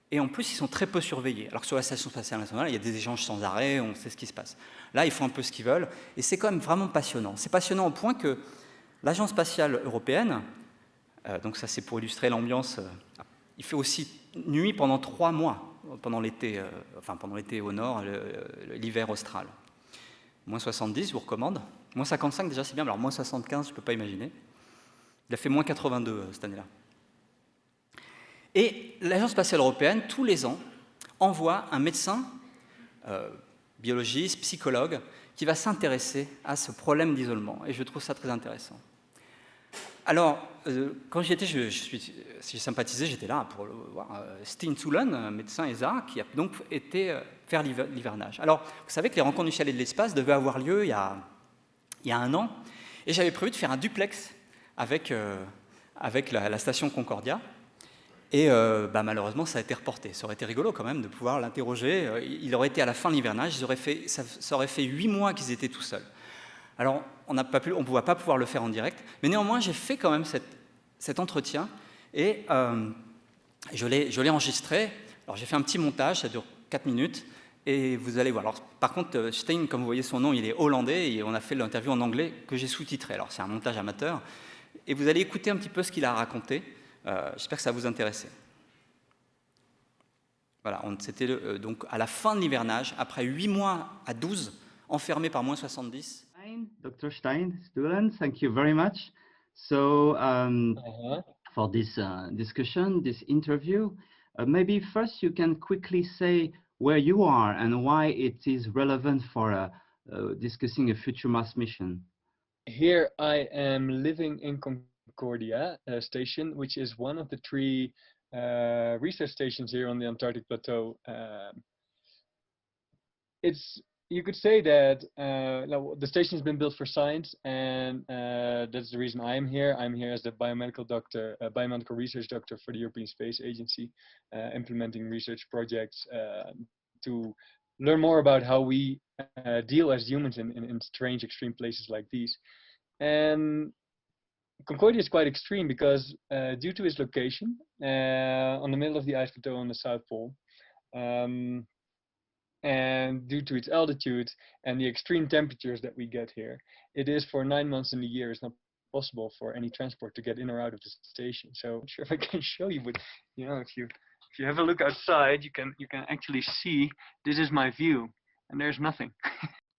et en plus ils sont très peu surveillés, alors que sur la Station spatiale internationale, il y a des échanges sans arrêt, on sait ce qui se passe. Là, ils font un peu ce qu'ils veulent, et c'est quand même vraiment passionnant. C'est passionnant au point que l'Agence spatiale européenne, donc ça c'est pour illustrer l'ambiance, il fait aussi nuit pendant 3 mois, pendant l'été au nord, l'hiver austral. Moins 70, je vous recommande. Moins 55 déjà c'est bien, mais alors moins 75, je ne peux pas imaginer. Il a fait moins 82 cette année-là. Et l'Agence spatiale européenne, tous les ans, envoie un médecin, biologiste, psychologue, qui va s'intéresser à ce problème d'isolement. Et je trouve ça très intéressant. Alors, quand j'y étais, j'ai sympathisé, j'étais là pour le voir. Steen Zulen, un médecin ESA, qui a donc été faire l'hivernage. Alors, vous savez que les rencontres du ciel et de l'espace devaient avoir lieu il y a 1 an, et j'avais prévu de faire un duplex avec la station Concordia, et malheureusement, ça a été reporté. Ça aurait été rigolo quand même de pouvoir l'interroger. Il aurait été à la fin de l'hivernage, ça aurait fait 8 mois qu'ils étaient tout seuls. Alors, on ne va pas pouvoir le faire en direct, mais néanmoins, j'ai fait quand même cet entretien et je l'ai enregistré. Alors, j'ai fait un petit montage, ça dure 4 minutes, et vous allez voir. Alors, par contre, Stein, comme vous voyez son nom, il est hollandais, et on a fait l'interview en anglais que j'ai sous-titré. Alors, c'est un montage amateur, et vous allez écouter un petit peu ce qu'il a raconté. J'espère que ça va vous intéresser. Voilà, c'était donc à la fin de l'hivernage, après 8 mois à 12, enfermés par moins 70. Dr. Stulen, thank you very much. So, for this discussion, this interview, maybe first you can quickly say where you are and why it is relevant for discussing a future Mars mission. Here I am living in Concordia station, which is one of the 3 research stations here on the Antarctic Plateau. You could say that the station has been built for science, and that's the reason I'm here. I'm here as the biomedical research doctor for the European Space Agency, implementing research projects to learn more about how we deal as humans in strange, extreme places like these. And Concordia is quite extreme because due to its location on the middle of the ice plateau on the South Pole, and due to its altitude and the extreme temperatures that we get here, it is for 9 months in the year, it's not possible for any transport to get in or out of the station. So I'm not sure if I can show you, but if you have a look outside, you can actually see this is my view, and there's nothing.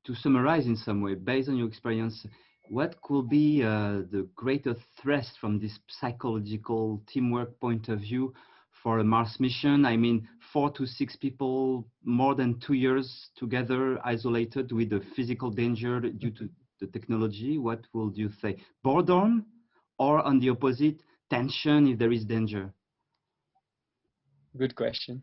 To summarize in some way, based on your experience, what could be the greater threat from this psychological teamwork point of view for a Mars mission? I mean, 4 to 6 people, more than 2 years together, isolated with the physical danger due to the technology. What would you say? Boredom, or on the opposite, tension if there is danger? Good question.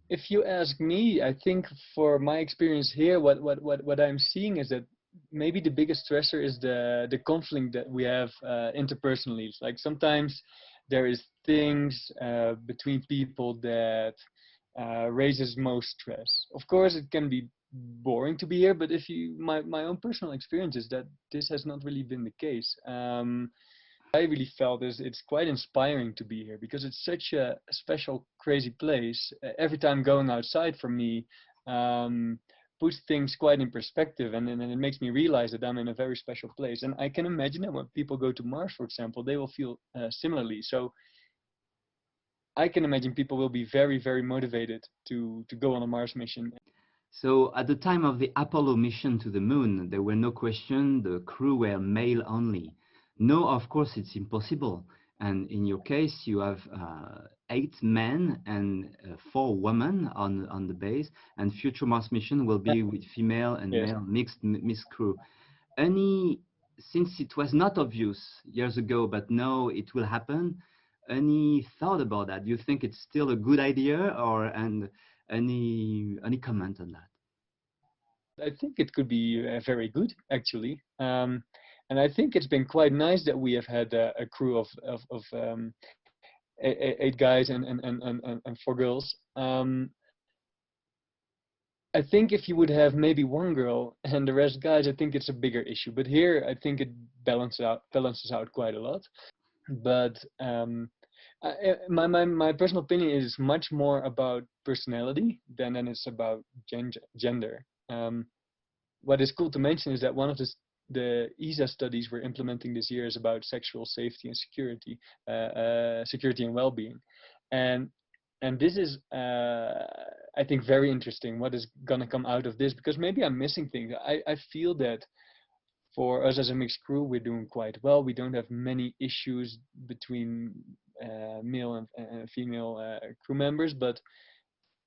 If you ask me, I think for my experience here, what I'm seeing is that maybe the biggest stressor is the conflict that we have interpersonally. Like sometimes there is things between people that raises most stress. Of course, it can be boring to be here, but if you, my own personal experience is that this has not really been the case. I really felt it's quite inspiring to be here because it's such a special, crazy place. Every time going outside for me puts things quite in perspective, and it makes me realize that I'm in a very special place. And I can imagine that when people go to Mars, for example, they will feel similarly. So I can imagine people will be very, very motivated to go on a Mars mission. So at the time of the Apollo mission to the moon, there were no question, the crew were male only. No, of course, it's impossible. And in your case, you have 8 men and 4 women on the base, and future Mars mission will be with female and Yes. male mixed crew. Since it was not obvious years ago, but now it will happen, any thought about that? Do you think it's still a good idea, and any comment on that? I think it could be very good, actually. And I think it's been quite nice that we have had a crew of 8 guys and 4 girls. I think if you would have maybe 1 girl and the rest guys, I think it's a bigger issue. But here, I think it balances out quite a lot. But my personal opinion is much more about personality than it's about gender. What is cool to mention is that one of the ESA studies we're implementing this year is about sexual safety and security, security and well-being, and this is I think very interesting. What is gonna come out of this? Because maybe I'm missing things. I feel that for us as a mixed crew, we're doing quite well. We don't have many issues between male and female crew members, but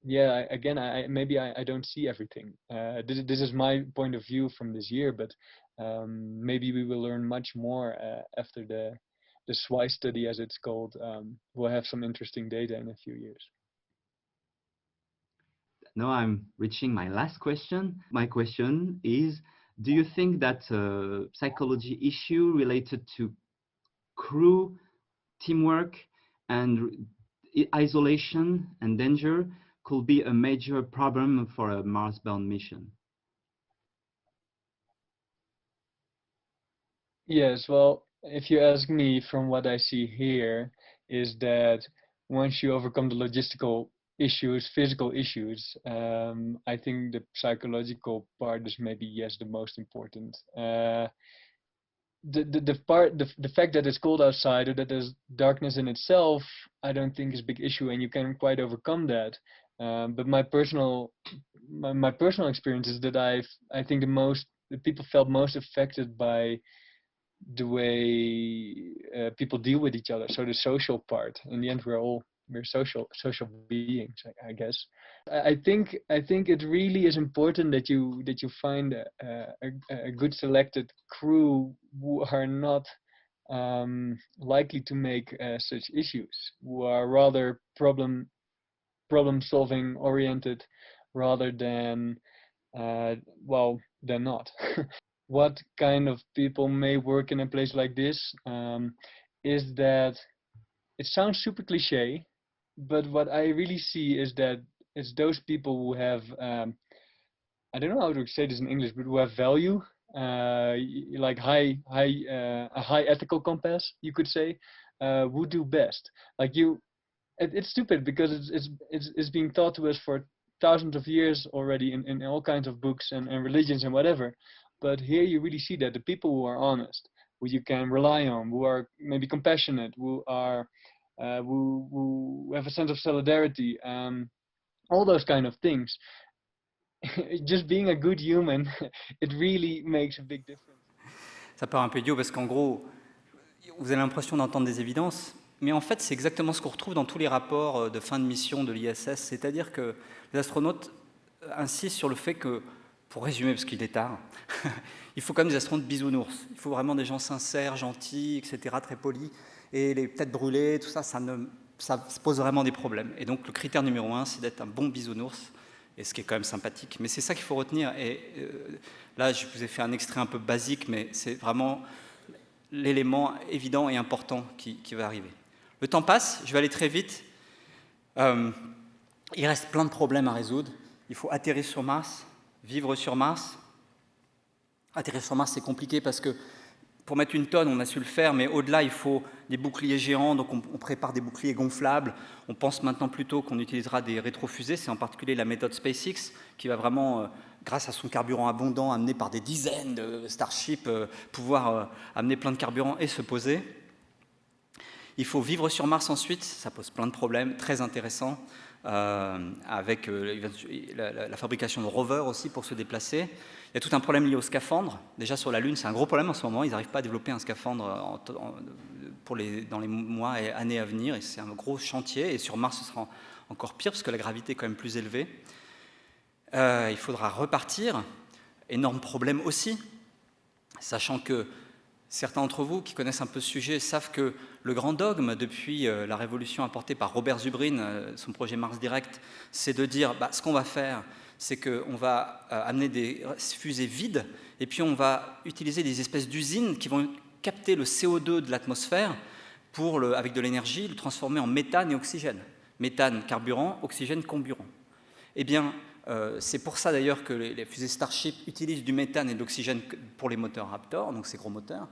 yeah, again, maybe I don't see everything. This is my point of view from this year, but maybe we will learn much more after the SWI study, as it's called. We'll have some interesting data in a few years. Now I'm reaching my last question. My question is, do you think that psychology issue related to crew, teamwork, and isolation and danger could be a major problem for a Mars-bound mission? Yes, well, if you ask me, from what I see here, is that once you overcome the logistical issues, physical issues, I think the psychological part is maybe, yes, the most important. The fact that it's cold outside or that there's darkness in itself, I don't think is a big issue, and you can quite overcome that. But my personal experience is that I think the people felt most affected by the way people deal with each other. So the social part. In the end, we're social beings, I guess. I think it really is important that you find a good selected crew who are not likely to make such issues, who are rather problem solving oriented rather than than not. What kind of people may work in a place like this is that it sounds super cliche, but what I really see is that it's those people who have I don't know how to say this in English, but who have value, like a high ethical compass, you could say, who do best. Like it's stupid because it's being taught to us for thousands of years already in all kinds of books and religions and whatever. But here you really see that the people who are honest, who you can rely on, who are maybe compassionate, who are who have a sense of solidarity, all those kind of things. Just being a good human, it really makes a big difference. Ça part un peu idiot parce qu'en gros, vous avez l'impression d'entendre des évidences, mais en fait, c'est exactement ce qu'on retrouve dans tous les rapports de fin de mission de l'ISS, c'est-à-dire que les astronautes insistent sur le fait que, pour résumer, parce qu'il est tard, il faut quand même des astronautes bisounours. Il faut vraiment des gens sincères, gentils, etc., très polis. Et les têtes brûlées, tout ça, ça pose vraiment des problèmes. Et donc, le critère numéro 1, c'est d'être un bon bisounours, et ce qui est quand même sympathique. Mais c'est ça qu'il faut retenir. Et là, je vous ai fait un extrait un peu basique, mais c'est vraiment l'élément évident et important qui va arriver. Le temps passe, je vais aller très vite. Il reste plein de problèmes à résoudre. Il faut atterrir sur Mars, vivre sur Mars. Atterrir sur Mars, c'est compliqué parce que pour mettre une tonne, on a su le faire, mais au-delà, il faut des boucliers géants, donc on prépare des boucliers gonflables. On pense maintenant plutôt qu'on utilisera des rétrofusées, c'est en particulier la méthode SpaceX, qui va vraiment, grâce à son carburant abondant, amené par des dizaines de Starship, pouvoir amener plein de carburant et se poser. Il faut vivre sur Mars ensuite, ça pose plein de problèmes très intéressants, avec la fabrication de rovers aussi pour se déplacer. Il y a tout un problème lié au scaphandre. Déjà sur la Lune, c'est un gros problème en ce moment. Ils n'arrivent pas à développer un scaphandre dans les mois et années à venir. Et c'est un gros chantier. Et sur Mars, ce sera encore pire parce que la gravité est quand même plus élevée. Il faudra repartir. Énorme problème aussi, sachant que certains d'entre vous qui connaissent un peu ce sujet savent que le grand dogme depuis la révolution apportée par Robert Zubrin, son projet Mars Direct, c'est de dire ce qu'on va faire, c'est qu'on va amener des fusées vides et puis on va utiliser des espèces d'usines qui vont capter le CO2 de l'atmosphère pour, avec de l'énergie, le transformer en méthane et oxygène. Méthane, carburant, oxygène, comburant. Eh bien, c'est pour ça d'ailleurs que les fusées Starship utilisent du méthane et de l'oxygène pour les moteurs Raptor, donc ces gros moteurs.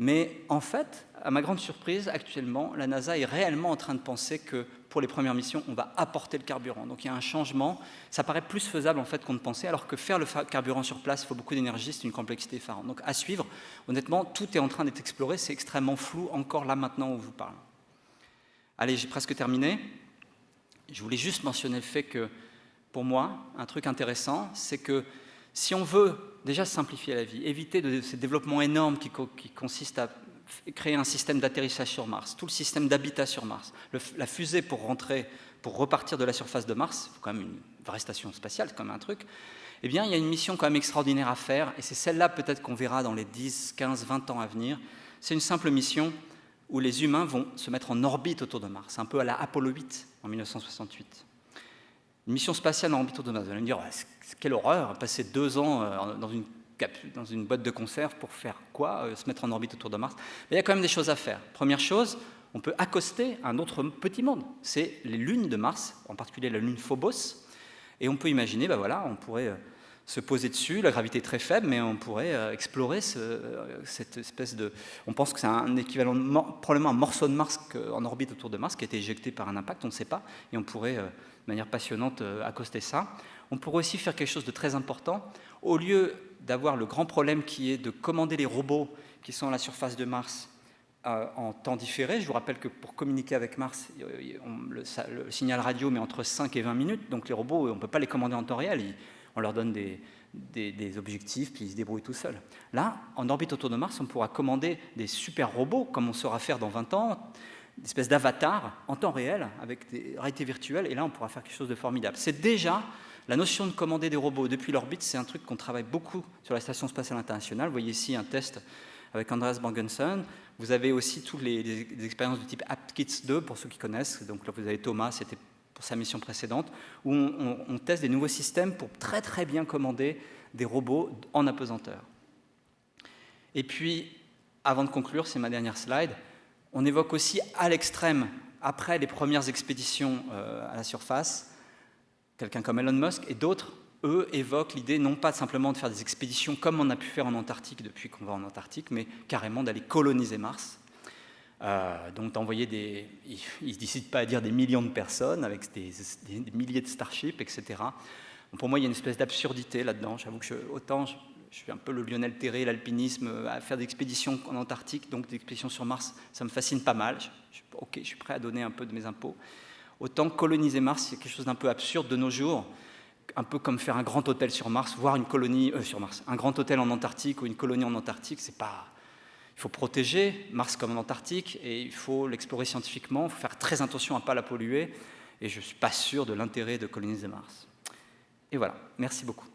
Mais en fait, à ma grande surprise, actuellement, la NASA est réellement en train de penser que pour les premières missions, on va apporter le carburant. Donc il y a un changement. Ça paraît plus faisable en fait qu'on ne pensait, alors que faire le carburant sur place, il faut beaucoup d'énergie, c'est une complexité effarante. Donc à suivre, honnêtement, tout est en train d'être exploré, c'est extrêmement flou encore là maintenant où je vous parle. Allez, j'ai presque terminé. Je voulais juste mentionner le fait que, pour moi, un truc intéressant, c'est que si on veut déjà simplifier la vie, éviter ces développements énormes qui consistent à créer un système d'atterrissage sur Mars, tout le système d'habitat sur Mars, la fusée pour repartir de la surface de Mars, il faut quand même une vraie station spatiale, c'est quand même un truc, eh bien il y a une mission quand même extraordinaire à faire, et c'est celle-là peut-être qu'on verra dans les 10, 15, 20 ans à venir. C'est une simple mission où les humains vont se mettre en orbite autour de Mars, un peu à la Apollo 8 en 1968. Une mission spatiale en orbite autour de Mars. Vous allez me dire, quelle horreur, passer 2 ans dans une boîte de conserve pour faire quoi, se mettre en orbite autour de Mars. Mais il y a quand même des choses à faire. Première chose, on peut accoster un autre petit monde. C'est les lunes de Mars, en particulier la lune Phobos. Et on peut imaginer, on pourrait se poser dessus. La gravité est très faible, mais on pourrait explorer cette espèce de... On pense que c'est un équivalent, probablement un morceau de Mars en orbite autour de Mars, qui a été éjecté par un impact, on ne sait pas. Et on pourrait, de manière passionnante, accoster ça. On pourrait aussi faire quelque chose de très important. Au lieu d'avoir le grand problème qui est de commander les robots qui sont à la surface de Mars en temps différé, je vous rappelle que pour communiquer avec Mars, le signal radio met entre 5 et 20 minutes, donc les robots, on ne peut pas les commander en temps réel, on leur donne des objectifs, puis ils se débrouillent tout seuls. Là, en orbite autour de Mars, on pourra commander des super robots, comme on saura faire dans 20 ans, une espèce d'avatar en temps réel, avec des réalités virtuelles, et là, on pourra faire quelque chose de formidable. C'est déjà... La notion de commander des robots depuis l'orbite, c'est un truc qu'on travaille beaucoup sur la Station spatiale internationale. Vous voyez ici un test avec Andreas Borgensen. Vous avez aussi toutes des expériences du type AppKits 2, pour ceux qui connaissent. Donc là, vous avez Thomas, c'était pour sa mission précédente, où on teste des nouveaux systèmes pour très très bien commander des robots en apesanteur. Et puis, avant de conclure, c'est ma dernière slide, on évoque aussi à l'extrême, après les premières expéditions à la surface, quelqu'un comme Elon Musk et d'autres, eux, évoquent l'idée non pas simplement de faire des expéditions comme on a pu faire en Antarctique depuis qu'on va en Antarctique, mais carrément d'aller coloniser Mars. Donc d'envoyer ils ne décident pas à dire des millions de personnes avec des milliers de Starship, etc. Donc pour moi, il y a une espèce d'absurdité là-dedans. J'avoue que autant je suis un peu le Lionel Terré, l'alpinisme, à faire des expéditions en Antarctique, donc des expéditions sur Mars, ça me fascine pas mal. Je suis prêt à donner un peu de mes impôts. Autant coloniser Mars, c'est quelque chose d'un peu absurde de nos jours, un peu comme faire un grand hôtel sur Mars, voire une colonie sur Mars, un grand hôtel en Antarctique ou une colonie en Antarctique, c'est pas... Il faut protéger Mars comme en Antarctique et il faut l'explorer scientifiquement, il faut faire très attention à ne pas la polluer et je ne suis pas sûr de l'intérêt de coloniser Mars. Et voilà, merci beaucoup.